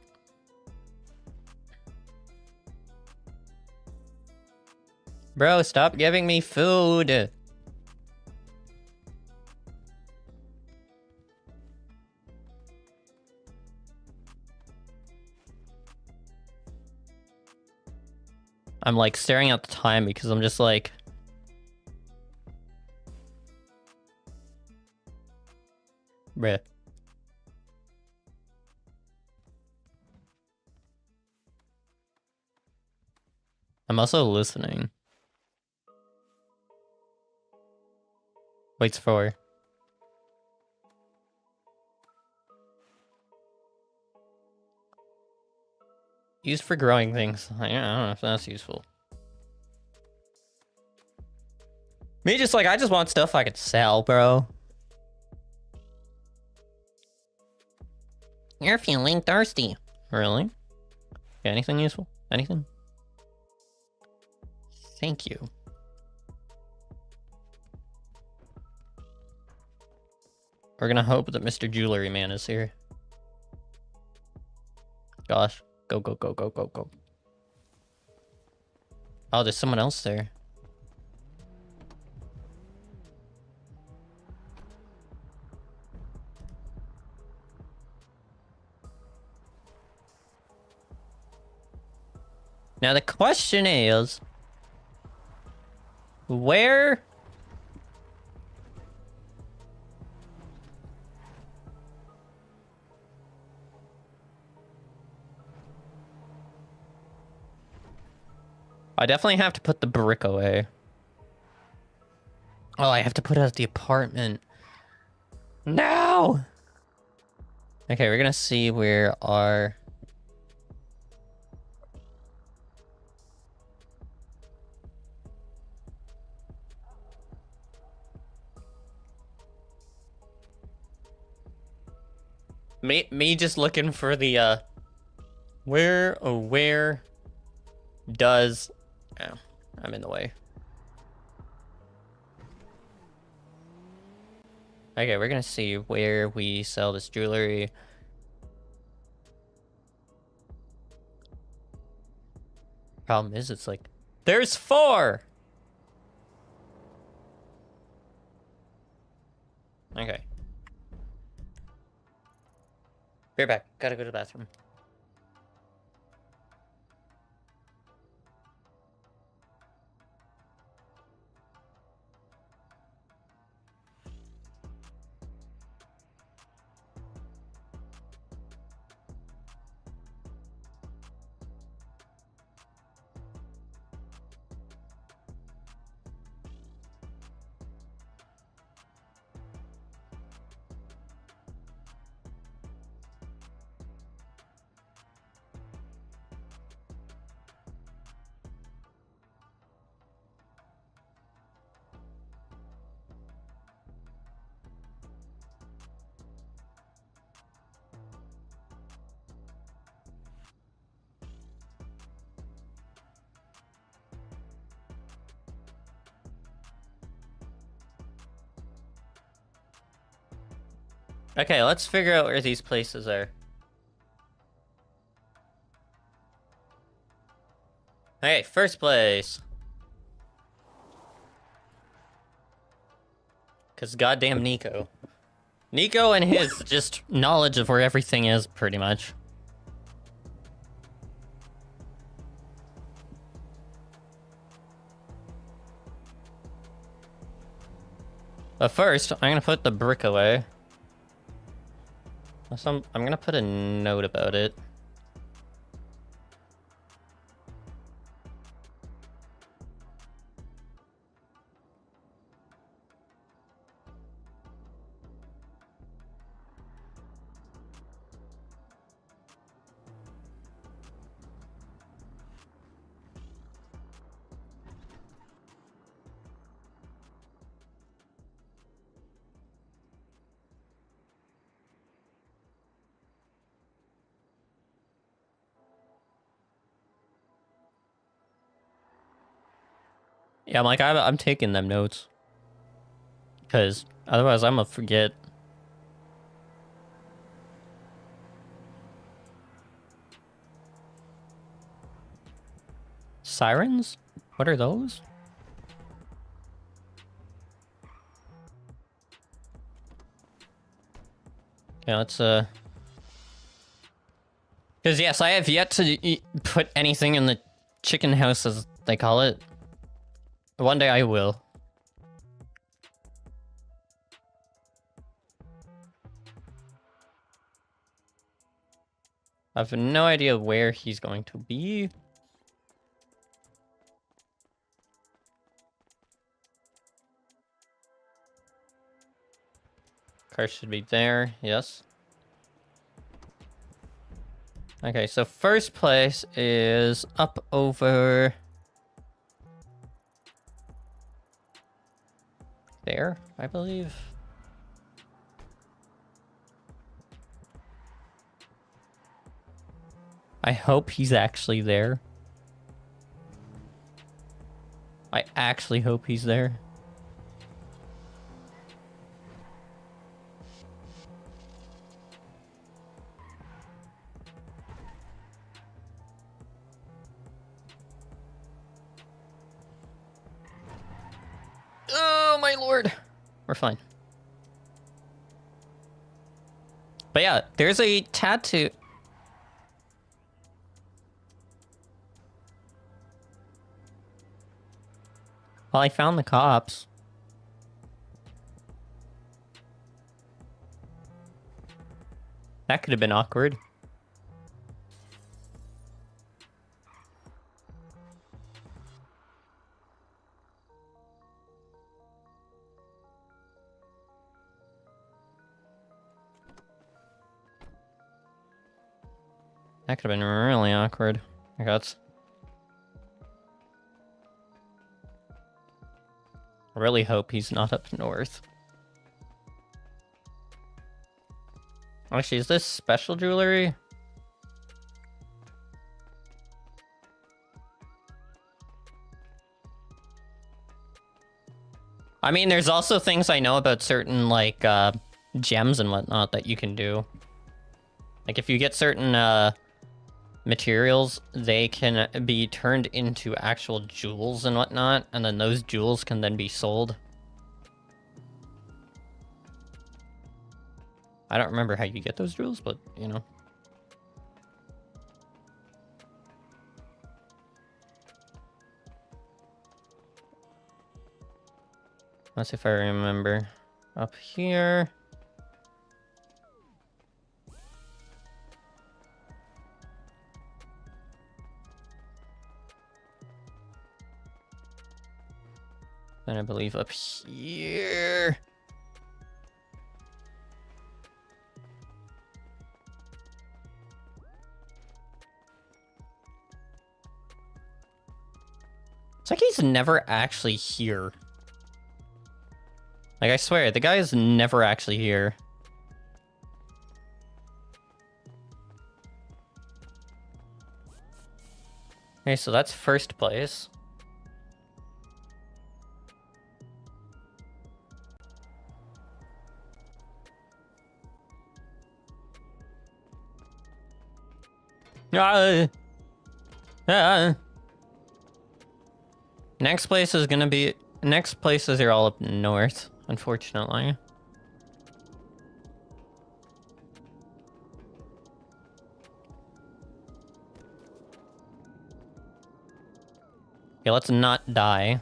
Bro, stop giving me food! I'm like staring at the time because I'm just like... Bruh. I'm also listening. Waits for... Used for growing things. I don't know if that's useful. Me just like, I just want stuff I could sell, bro. You're feeling thirsty. Really? Yeah, anything useful? Anything? Thank you. We're gonna hope that Mr. Jewelry Man is here. Gosh. Go, go, go, go, go, go. Oh, there's someone else there. Now the question is... Where... I definitely have to put the brick away. Oh, I have to put it at the apartment. No! Okay, we're gonna see where our... Me just looking for the, where does... Oh, I'm in the way. Okay, we're gonna see where we sell this jewelry. Problem is, it's like, there's 4! Okay. Be right back. Gotta go to the bathroom. Okay, let's figure out where these places are. Okay, first place. Because goddamn Nico. Nico and his just knowledge of where everything is, pretty much. But first, I'm gonna put the brick away. I'm gonna put a note about it. Yeah, I'm taking them notes. Because otherwise I'm gonna forget. Sirens? What are those? Okay, let's, Because yes, I have yet to put anything in the chicken house, as they call it. One day I will. I have no idea where he's going to be. Car should be there, yes. Okay, so first place is up over there, I believe. I hope he's actually there. I actually hope he's there. Oh my lord. We're fine. But yeah, there's a tattoo. Well, I found the cops. That could have been awkward. That could have been really awkward. I really hope he's not up north. Actually, is this special jewelry? I mean, there's also things I know about certain, like, gems and whatnot that you can do. Like, if you get certain, materials, they can be turned into actual jewels and whatnot, and then those jewels can then be sold. I don't remember how you get those jewels, but, you know. Let's see if I remember. Up here. Then I believe up here. It's like he's never actually here. Like, I swear, the guy is never actually here. Okay, so that's first place. Next place is gonna be... Next places are all up north, unfortunately. Okay, let's not die.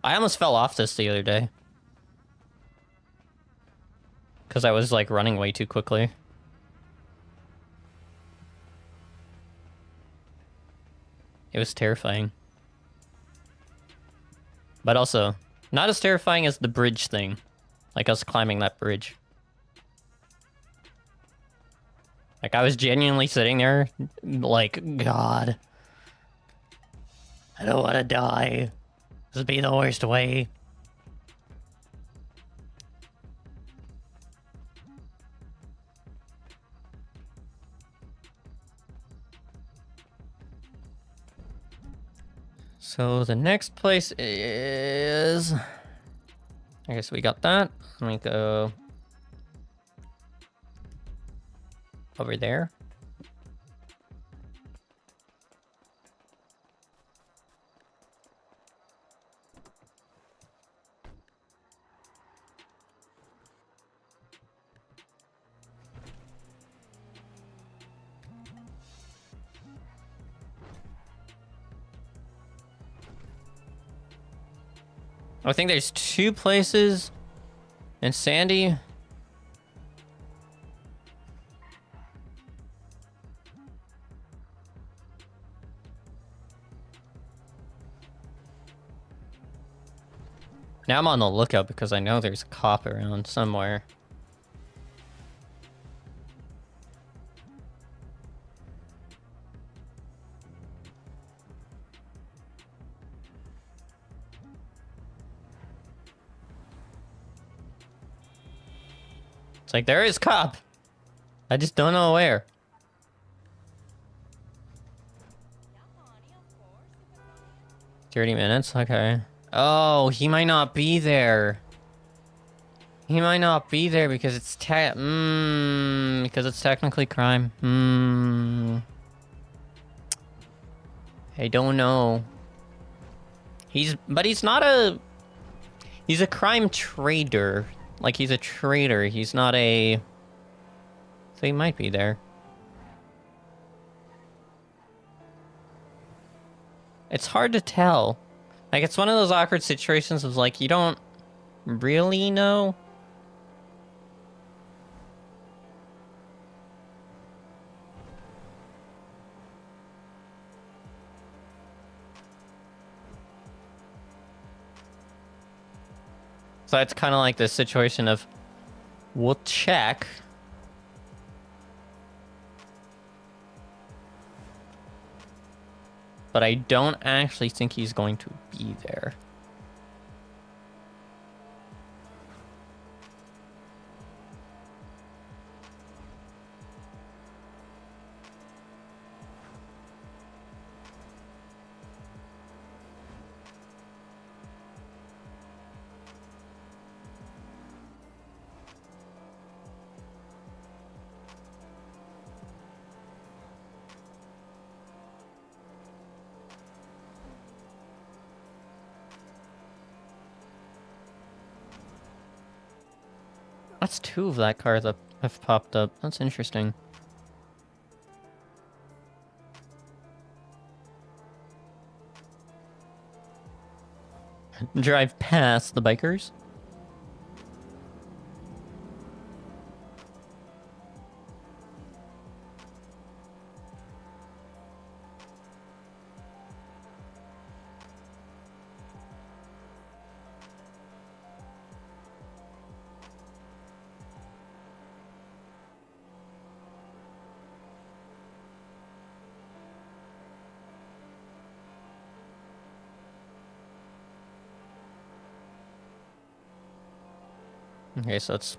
I almost fell off this the other day. Because I was, like, running way too quickly. It was terrifying. But also, not as terrifying as the bridge thing. Like us climbing that bridge. Like, I was genuinely sitting there, like, God. I don't want to die. This would be the worst way. So the next place is... I guess we got that. Let me go... over there. I think there's 2 places in Sandy. Now I'm on the lookout because I know there's a cop around somewhere. It's like, there is cop. I just don't know where. $30 Okay. Oh, he might not be there. He might not be there because it's because it's technically crime. I don't know. But he's not a... He's a crime trader. Like, he's a trader. He's not a... So he might be there. It's hard to tell. Like, it's one of those awkward situations of, like, you don't really know. So it's kind of like this situation of, we'll check. But I don't actually think he's going to be there. that's two of that car that have popped up. That's interesting. Drive past the bikers. Okay, so it's...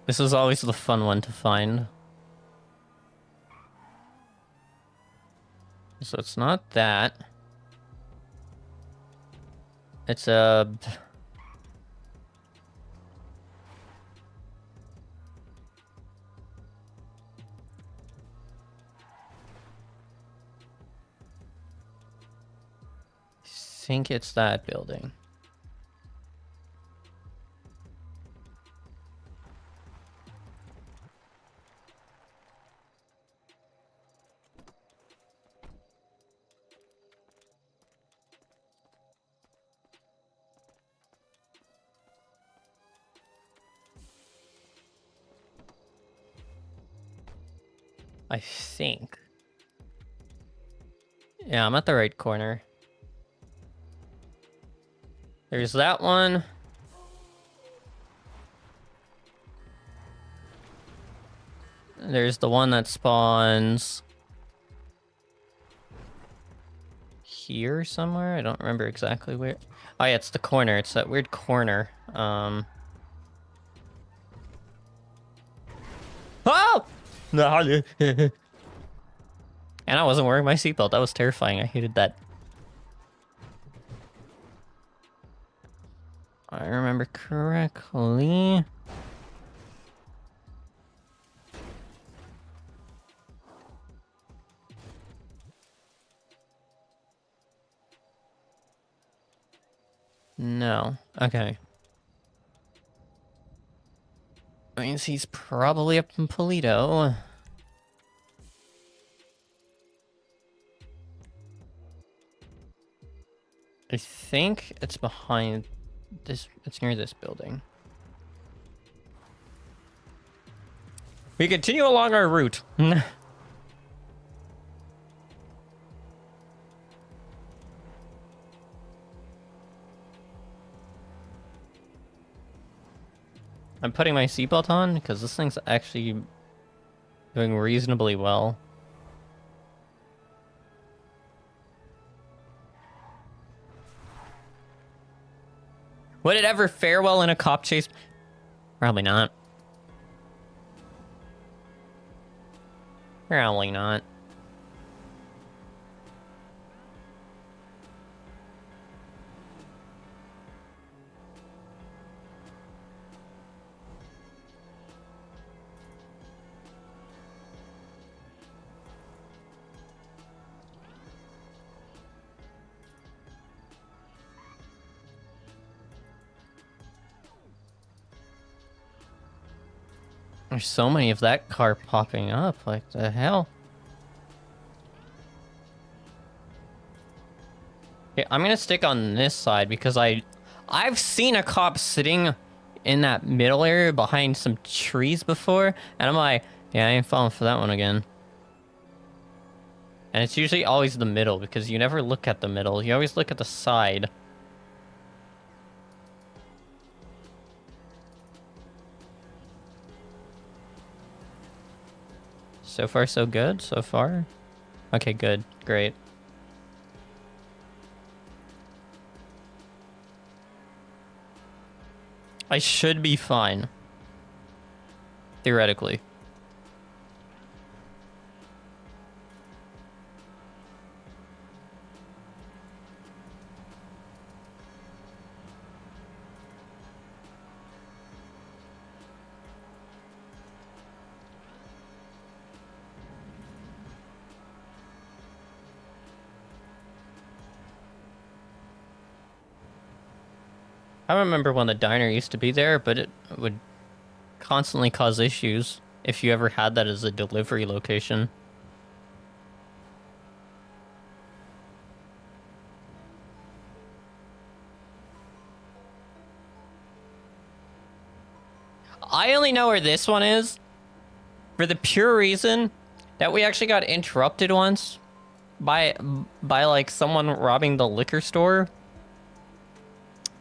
This is always the fun one to find. So it's not that. It's a... I think it's that building. I think. Yeah, I'm at the right corner. There's that one. There's the one that spawns here somewhere. I don't remember exactly where. Oh yeah, it's the corner. It's that weird corner. Oh! No. And I wasn't wearing my seatbelt. That was terrifying. I hated that. I remember correctly. No. Okay. Means he's probably up in Polito. I think it's behind this. It's near this building. We continue along our route. I'm putting my seatbelt on because this thing's actually doing reasonably well. Would it ever fare well in a cop chase? Probably not. Probably not. There's so many of that car popping up, like the hell. Yeah, I'm gonna stick on this side because I've seen a cop sitting in that middle area behind some trees before, and I'm like, yeah, I ain't falling for that one again. And it's usually always the middle because you never look at the middle, you always look at the side. So far, so good? So far? Okay, good. Great. I should be fine. Theoretically. I remember when the diner used to be there, but it would constantly cause issues if you ever had that as a delivery location. I only know where this one is for the pure reason that we actually got interrupted once by like someone robbing the liquor store.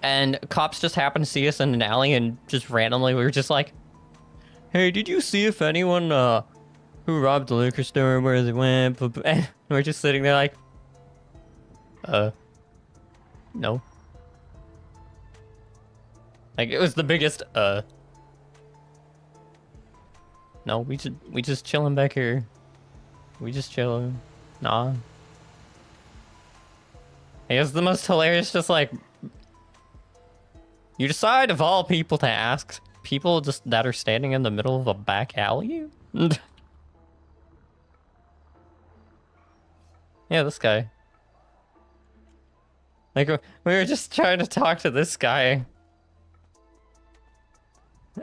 And cops just happened to see us in an alley and just randomly we were just like, hey, did you see if anyone who robbed the liquor store, where they went? And we're just sitting there like, no. Like it was the biggest no, we just chilling back here. We just chilling. Nah. It was the most hilarious, just like, you decide of all people to ask people just that are standing in the middle of a back alley? Yeah, this guy. Like, we were just trying to talk to this guy.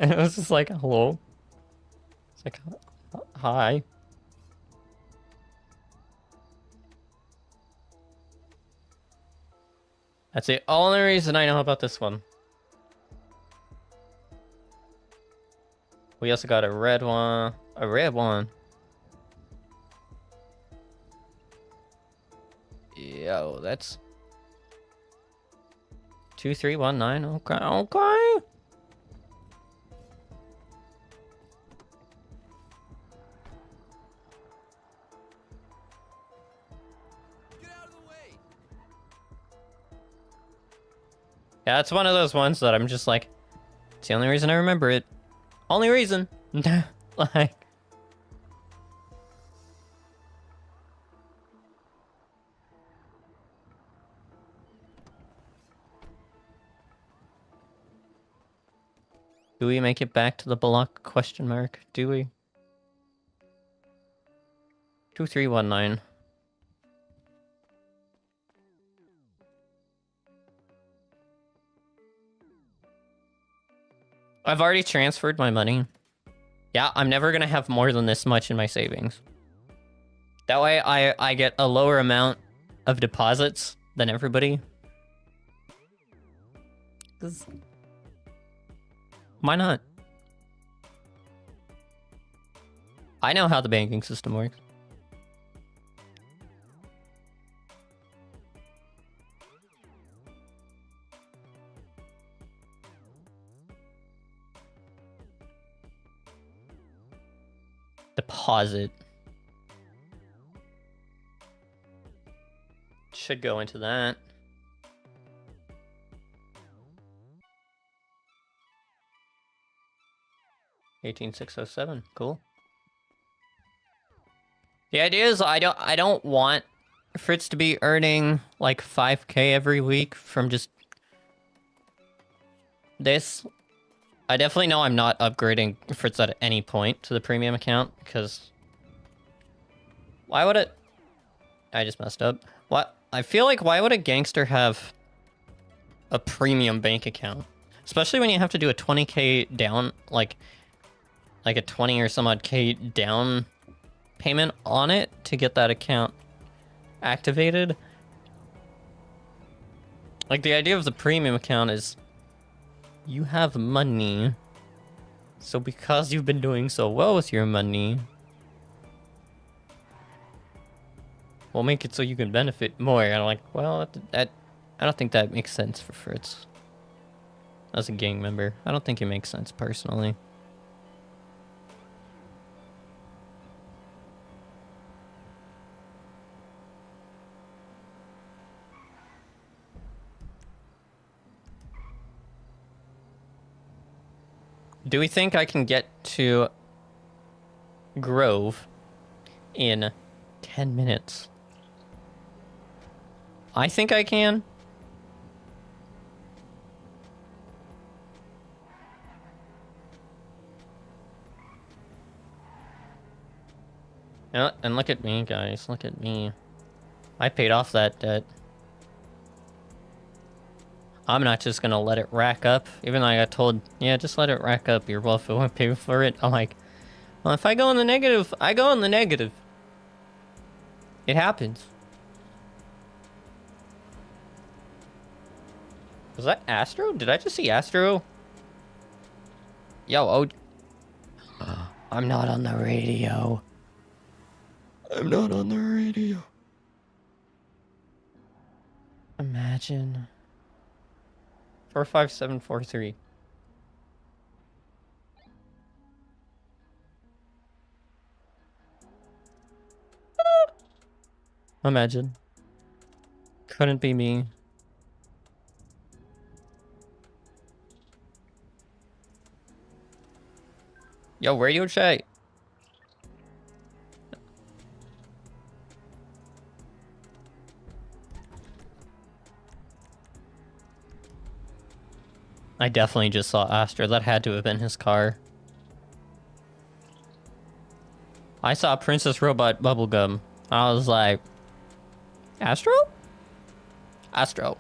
And it was just like, hello? It's like, hi. That's the only reason I know about this one. We also got a red one. A red one. Yo, that's 2319. Okay, okay. Get out of the way. Yeah, it's one of those ones that I'm just like, it's the only reason I remember it. Only reason. Like. Do we make it back to the block? Question mark. Do we? 2319. I've already transferred my money. Yeah, I'm never gonna have more than this much in my savings. That way I get a lower amount of deposits than everybody. 'Cause why not? I know how the banking system works. Deposit. Should go into that. $18,607. Cool. The idea is I don't want Fritz to be earning like 5K every week from just this. I definitely know I'm not upgrading Fritz at any point to the premium account because why would it? I just messed up. What? I feel like why would a gangster have a premium bank account? Especially when you have to do a 20K down, like a 20 or some odd K down payment on it to get that account activated. Like the idea of the premium account is you have money. So because you've been doing so well with your money, we'll make it so you can benefit more. And I'm like, well, that I don't think that makes sense for Fritz. As a gang member, I don't think it makes sense personally. Do we think I can get to Grove in 10 minutes? I think I can. And look at me, guys. Look at me. I paid off that debt. I'm not just gonna let it rack up. Even though I got told, yeah, just let it rack up. Your welfare won't pay for it. I'm like, well, if I go in the negative, I go in the negative. It happens. Was that Astro? Did I just see Astro? Yo, oh. I'm not on the radio. I'm not on the radio. Imagine. 45743. Imagine. Couldn't be me. Yo, Radio Shack. I definitely just saw Astro. That had to have been his car. I saw Princess Robot Bubblegum. I was like, Astro? Astro.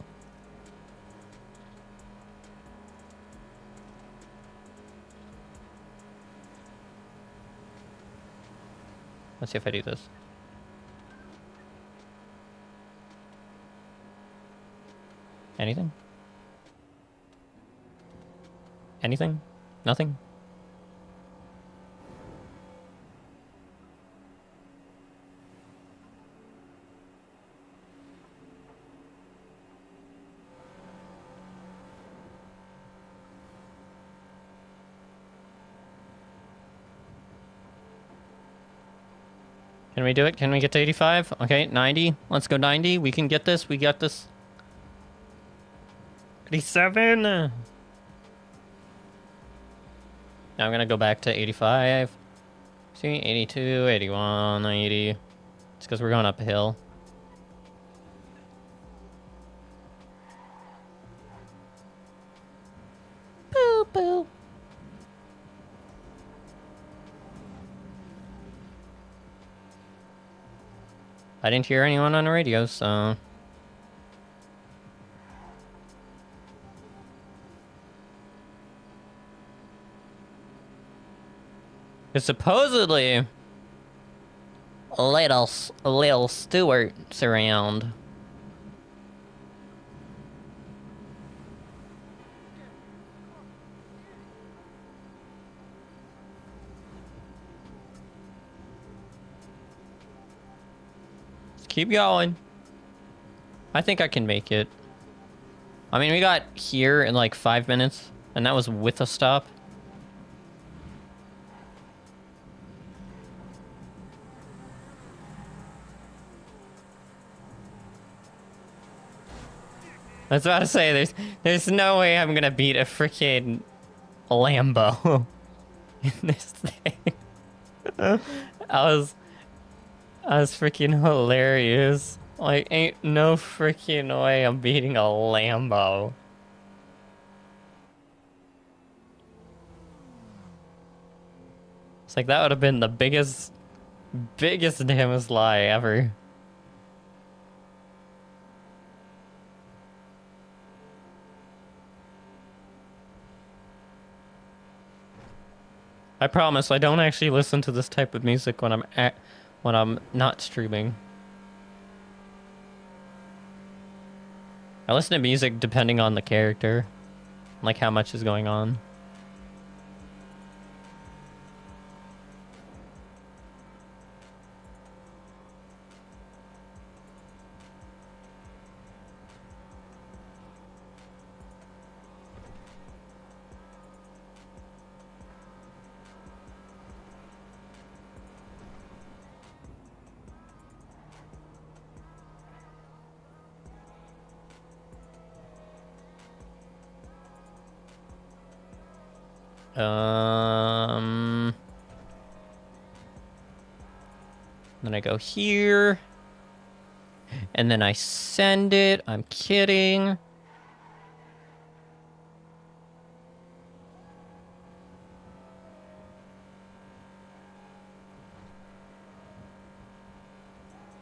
Let's see if I do this. Anything? Anything? Nothing? Can we do it? Can we get to 85? Okay, 90. Let's go 90. We can get this. We got this. 87. Now I'm gonna go back to 85. See, 82, 81, 80. It's because we're going up a hill. Boo, boo. I didn't hear anyone on the radio, so... It's supposedly... Little Stewart's around. Keep going. I think I can make it. I mean, we got here in like 5 minutes, and that was with a stop. I was about to say, there's no way I'm gonna beat a freaking Lambo in this thing. I was freaking hilarious. Like, ain't no freaking way I'm beating a Lambo. It's like, that would have been the biggest damnest lie ever. I promise I don't actually listen to this type of music when I'm not streaming. I listen to music depending on the character, like how much is going on. Then I go here. And then I send it. I'm kidding.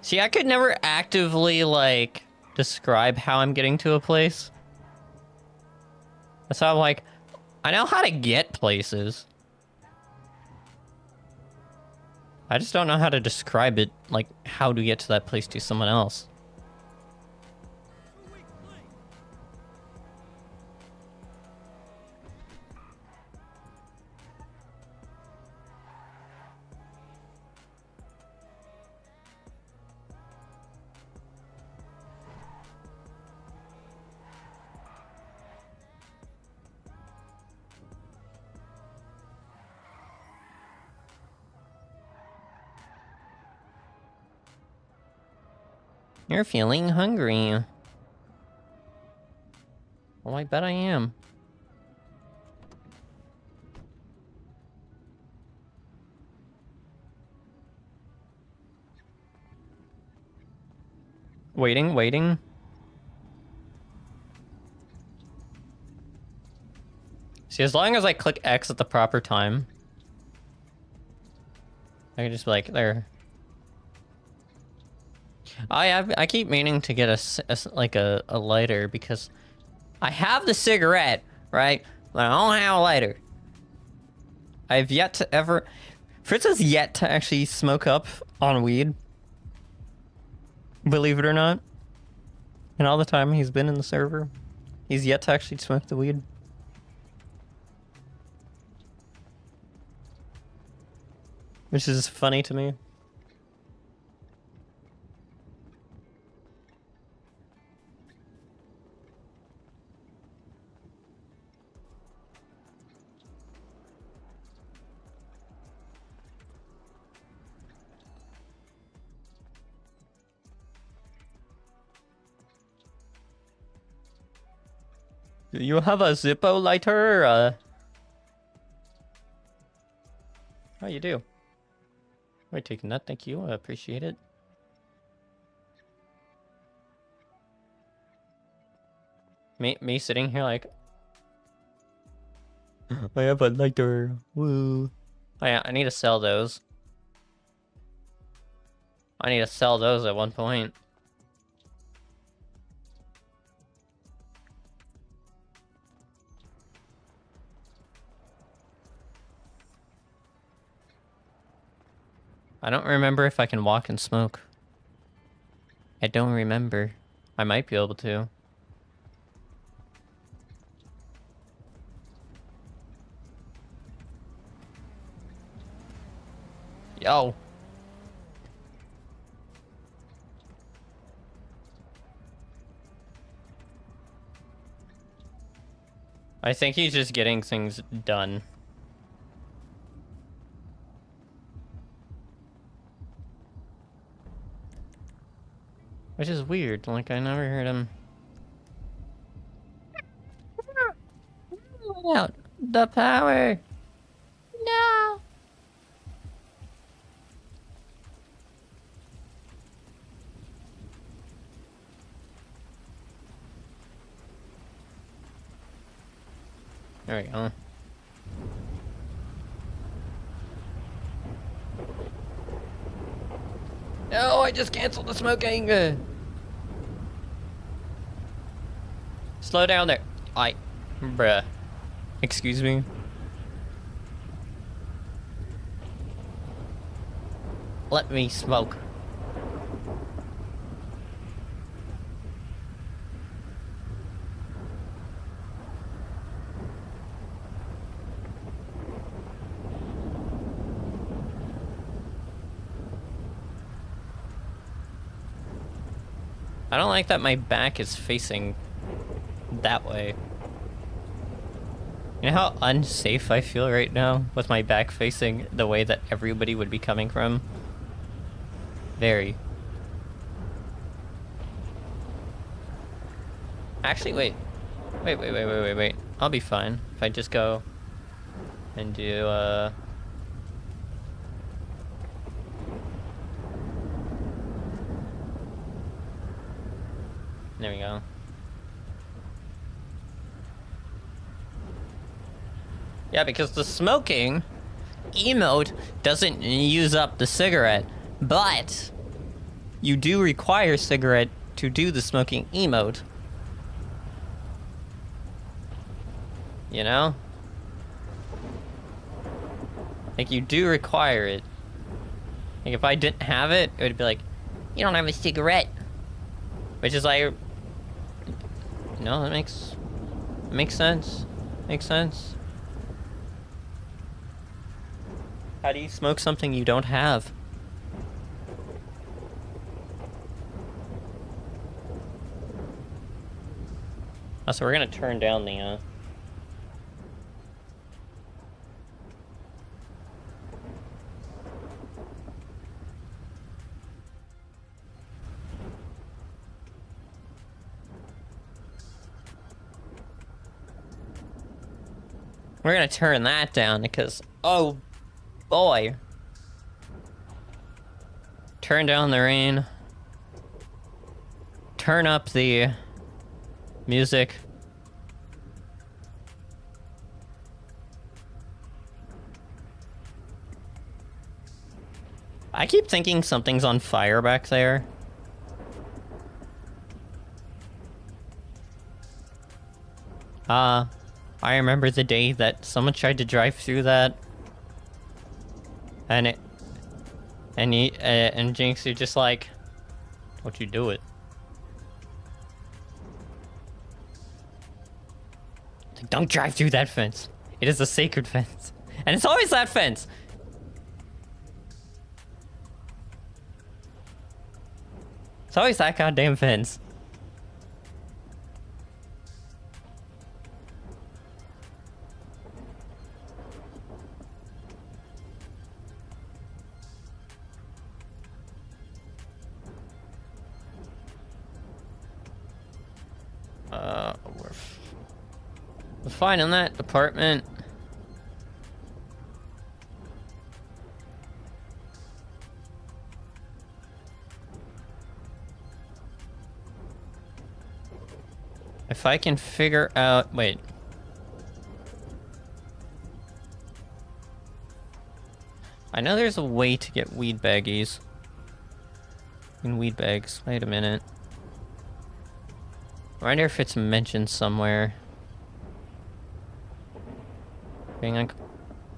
See, I could never actively, like, describe how I'm getting to a place. So I'm like, I know how to get places. I just don't know how to describe it, like how to get to that place to someone else. You're feeling hungry. Well, I bet I am. Waiting. See, as long as I click X at the proper time, I can just be like, there. I keep meaning to get a lighter because I have the cigarette, right? But I don't have a lighter. I've yet to ever... Fritz has yet to actually smoke up on weed. Believe it or not. And all the time he's been in the server, he's yet to actually smoke the weed. Which is funny to me. Do you have a Zippo lighter? Oh, you do. Wait, taking that, thank you. I appreciate it. Me sitting here like... I have a lighter. Woo. Oh yeah, I need to sell those. I need to sell those at one point. I don't remember if I can walk and smoke. I don't remember. I might be able to. Yo. I think he's just getting things done. Which is weird, like I never heard him. Out the power. No. There we go. No, I just canceled the smoking. Slow down there. Bruh. Excuse me. Let me smoke. I don't like that my back is facing that way. You know how unsafe I feel right now with my back facing the way that everybody would be coming from? Very. Actually, wait. Wait. I'll be fine if I just go and do, There we go. Yeah, because the smoking emote doesn't use up the cigarette, but you do require cigarette to do the smoking emote. You know? Like, you do require it. Like, if I didn't have it, it would be like, you don't have a cigarette. Which is like... No, that makes sense. Makes sense. How do you smoke something you don't have? Oh, so we're gonna turn down the, We're gonna turn that down because, oh boy. Turn down the rain. Turn up the music. I keep thinking something's on fire back there. I remember the day that someone tried to drive through that. And Jinx, you're just like, don't you do it. Like, don't drive through that fence. It is a sacred fence. And it's always that fence. It's always that goddamn fence. We're fine in that department. If I can figure out... Wait. I know there's a way to get weed baggies. In weed bags. Wait a minute. I wonder if it's mentioned somewhere. Being like...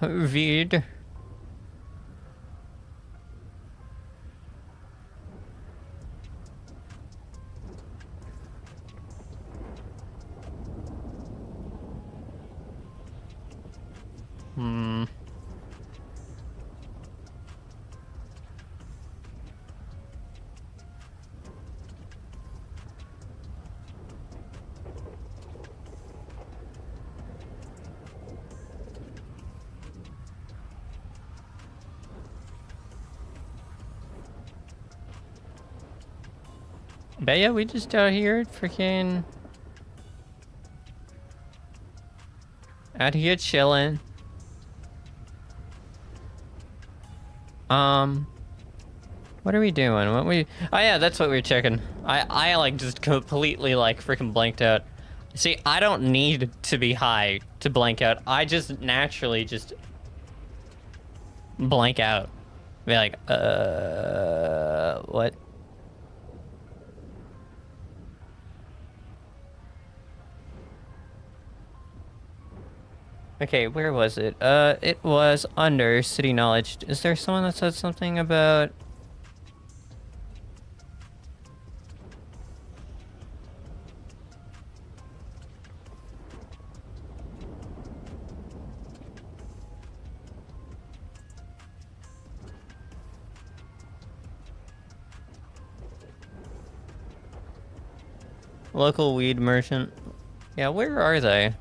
Weed. But yeah, we just out here freaking... Out here chilling. What are we doing? Oh yeah, that's what we were checking. I like just completely like freaking blanked out. See, I don't need to be high to blank out. I just naturally just blank out. Be like, what? Okay, where was it? It was under city knowledge. Is there someone that said something about... Local weed merchant? Yeah, where are they?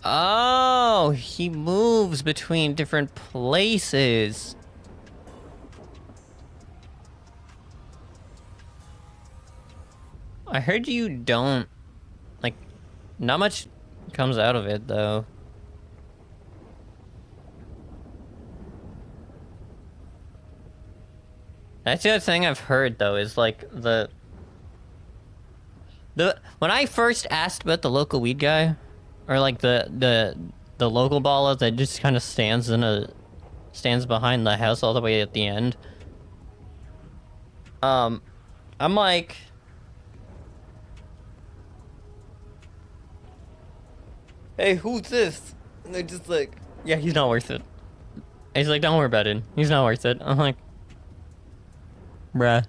Oh, he moves between different places. I heard you don't... Like, not much comes out of it, though. That's the other thing I've heard, though, is, like, the... When I first asked about the local weed guy... Or like the local Balla that just kind of stands behind the house all the way at the end. I'm like, hey, who's this? And they're just like, yeah, he's not worth it. And he's like, don't worry about it. He's not worth it. I'm like, bruh.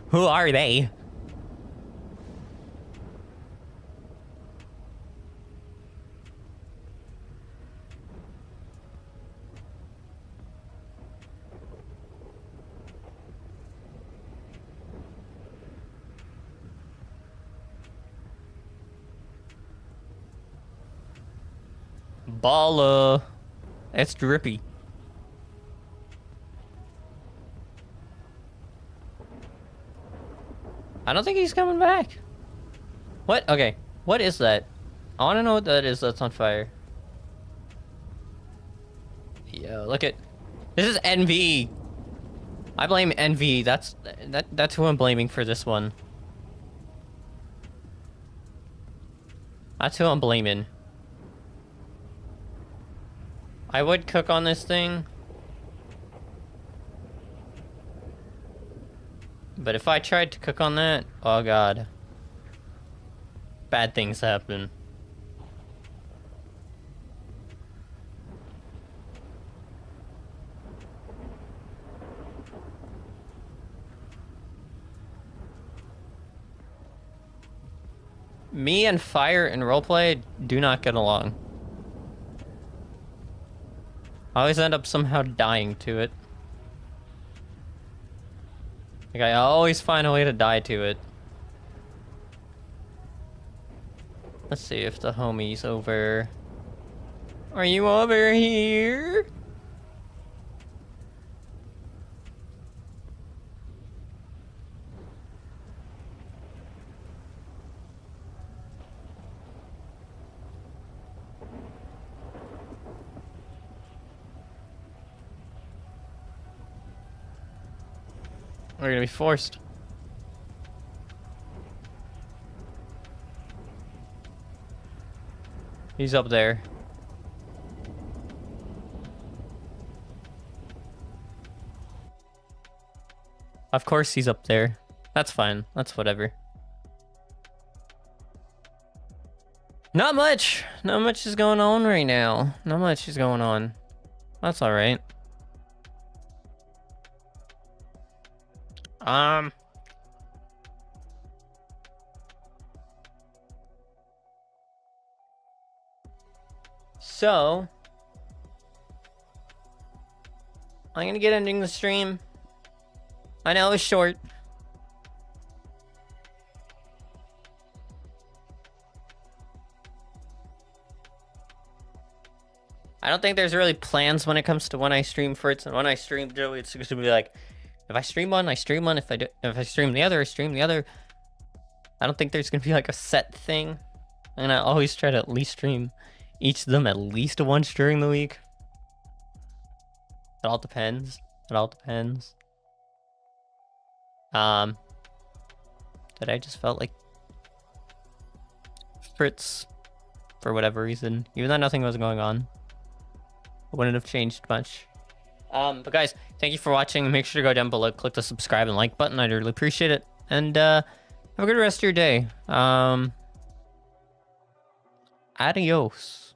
Who are they? Balla. It's drippy. I don't think he's coming back. What? Okay. What is that? I want to know what that is that's on fire. Yo, look at... This is NV. I blame NV. That's who I'm blaming for this one. That's who I'm blaming. I would cook on this thing. But if I tried to cook on that, oh god. Bad things happen. Me and fire and roleplay do not get along. I always end up somehow dying to it. Like, I always find a way to die to it. Let's see if the homie's over. Are you over here? We're gonna be forced. He's up there. Of course he's up there. That's fine. That's whatever. Not much. Not much is going on right now. Not much is going on. That's alright. So I'm gonna get ending the stream. I know it's short. I don't think there's really plans when it comes to when I stream Fritz and when I stream Joey. It's just gonna be like, if I stream one, I stream one. If I stream the other, I stream the other. I don't think there's gonna be like a set thing. And I always try to at least stream each of them at least once during the week. It all depends. It all depends. That I just felt like Fritz, for whatever reason, even though nothing was going on, it wouldn't have changed much. But guys, thank you for watching. Make sure to go down below, click the subscribe and like button. I'd really appreciate it. And have a good rest of your day. Adios.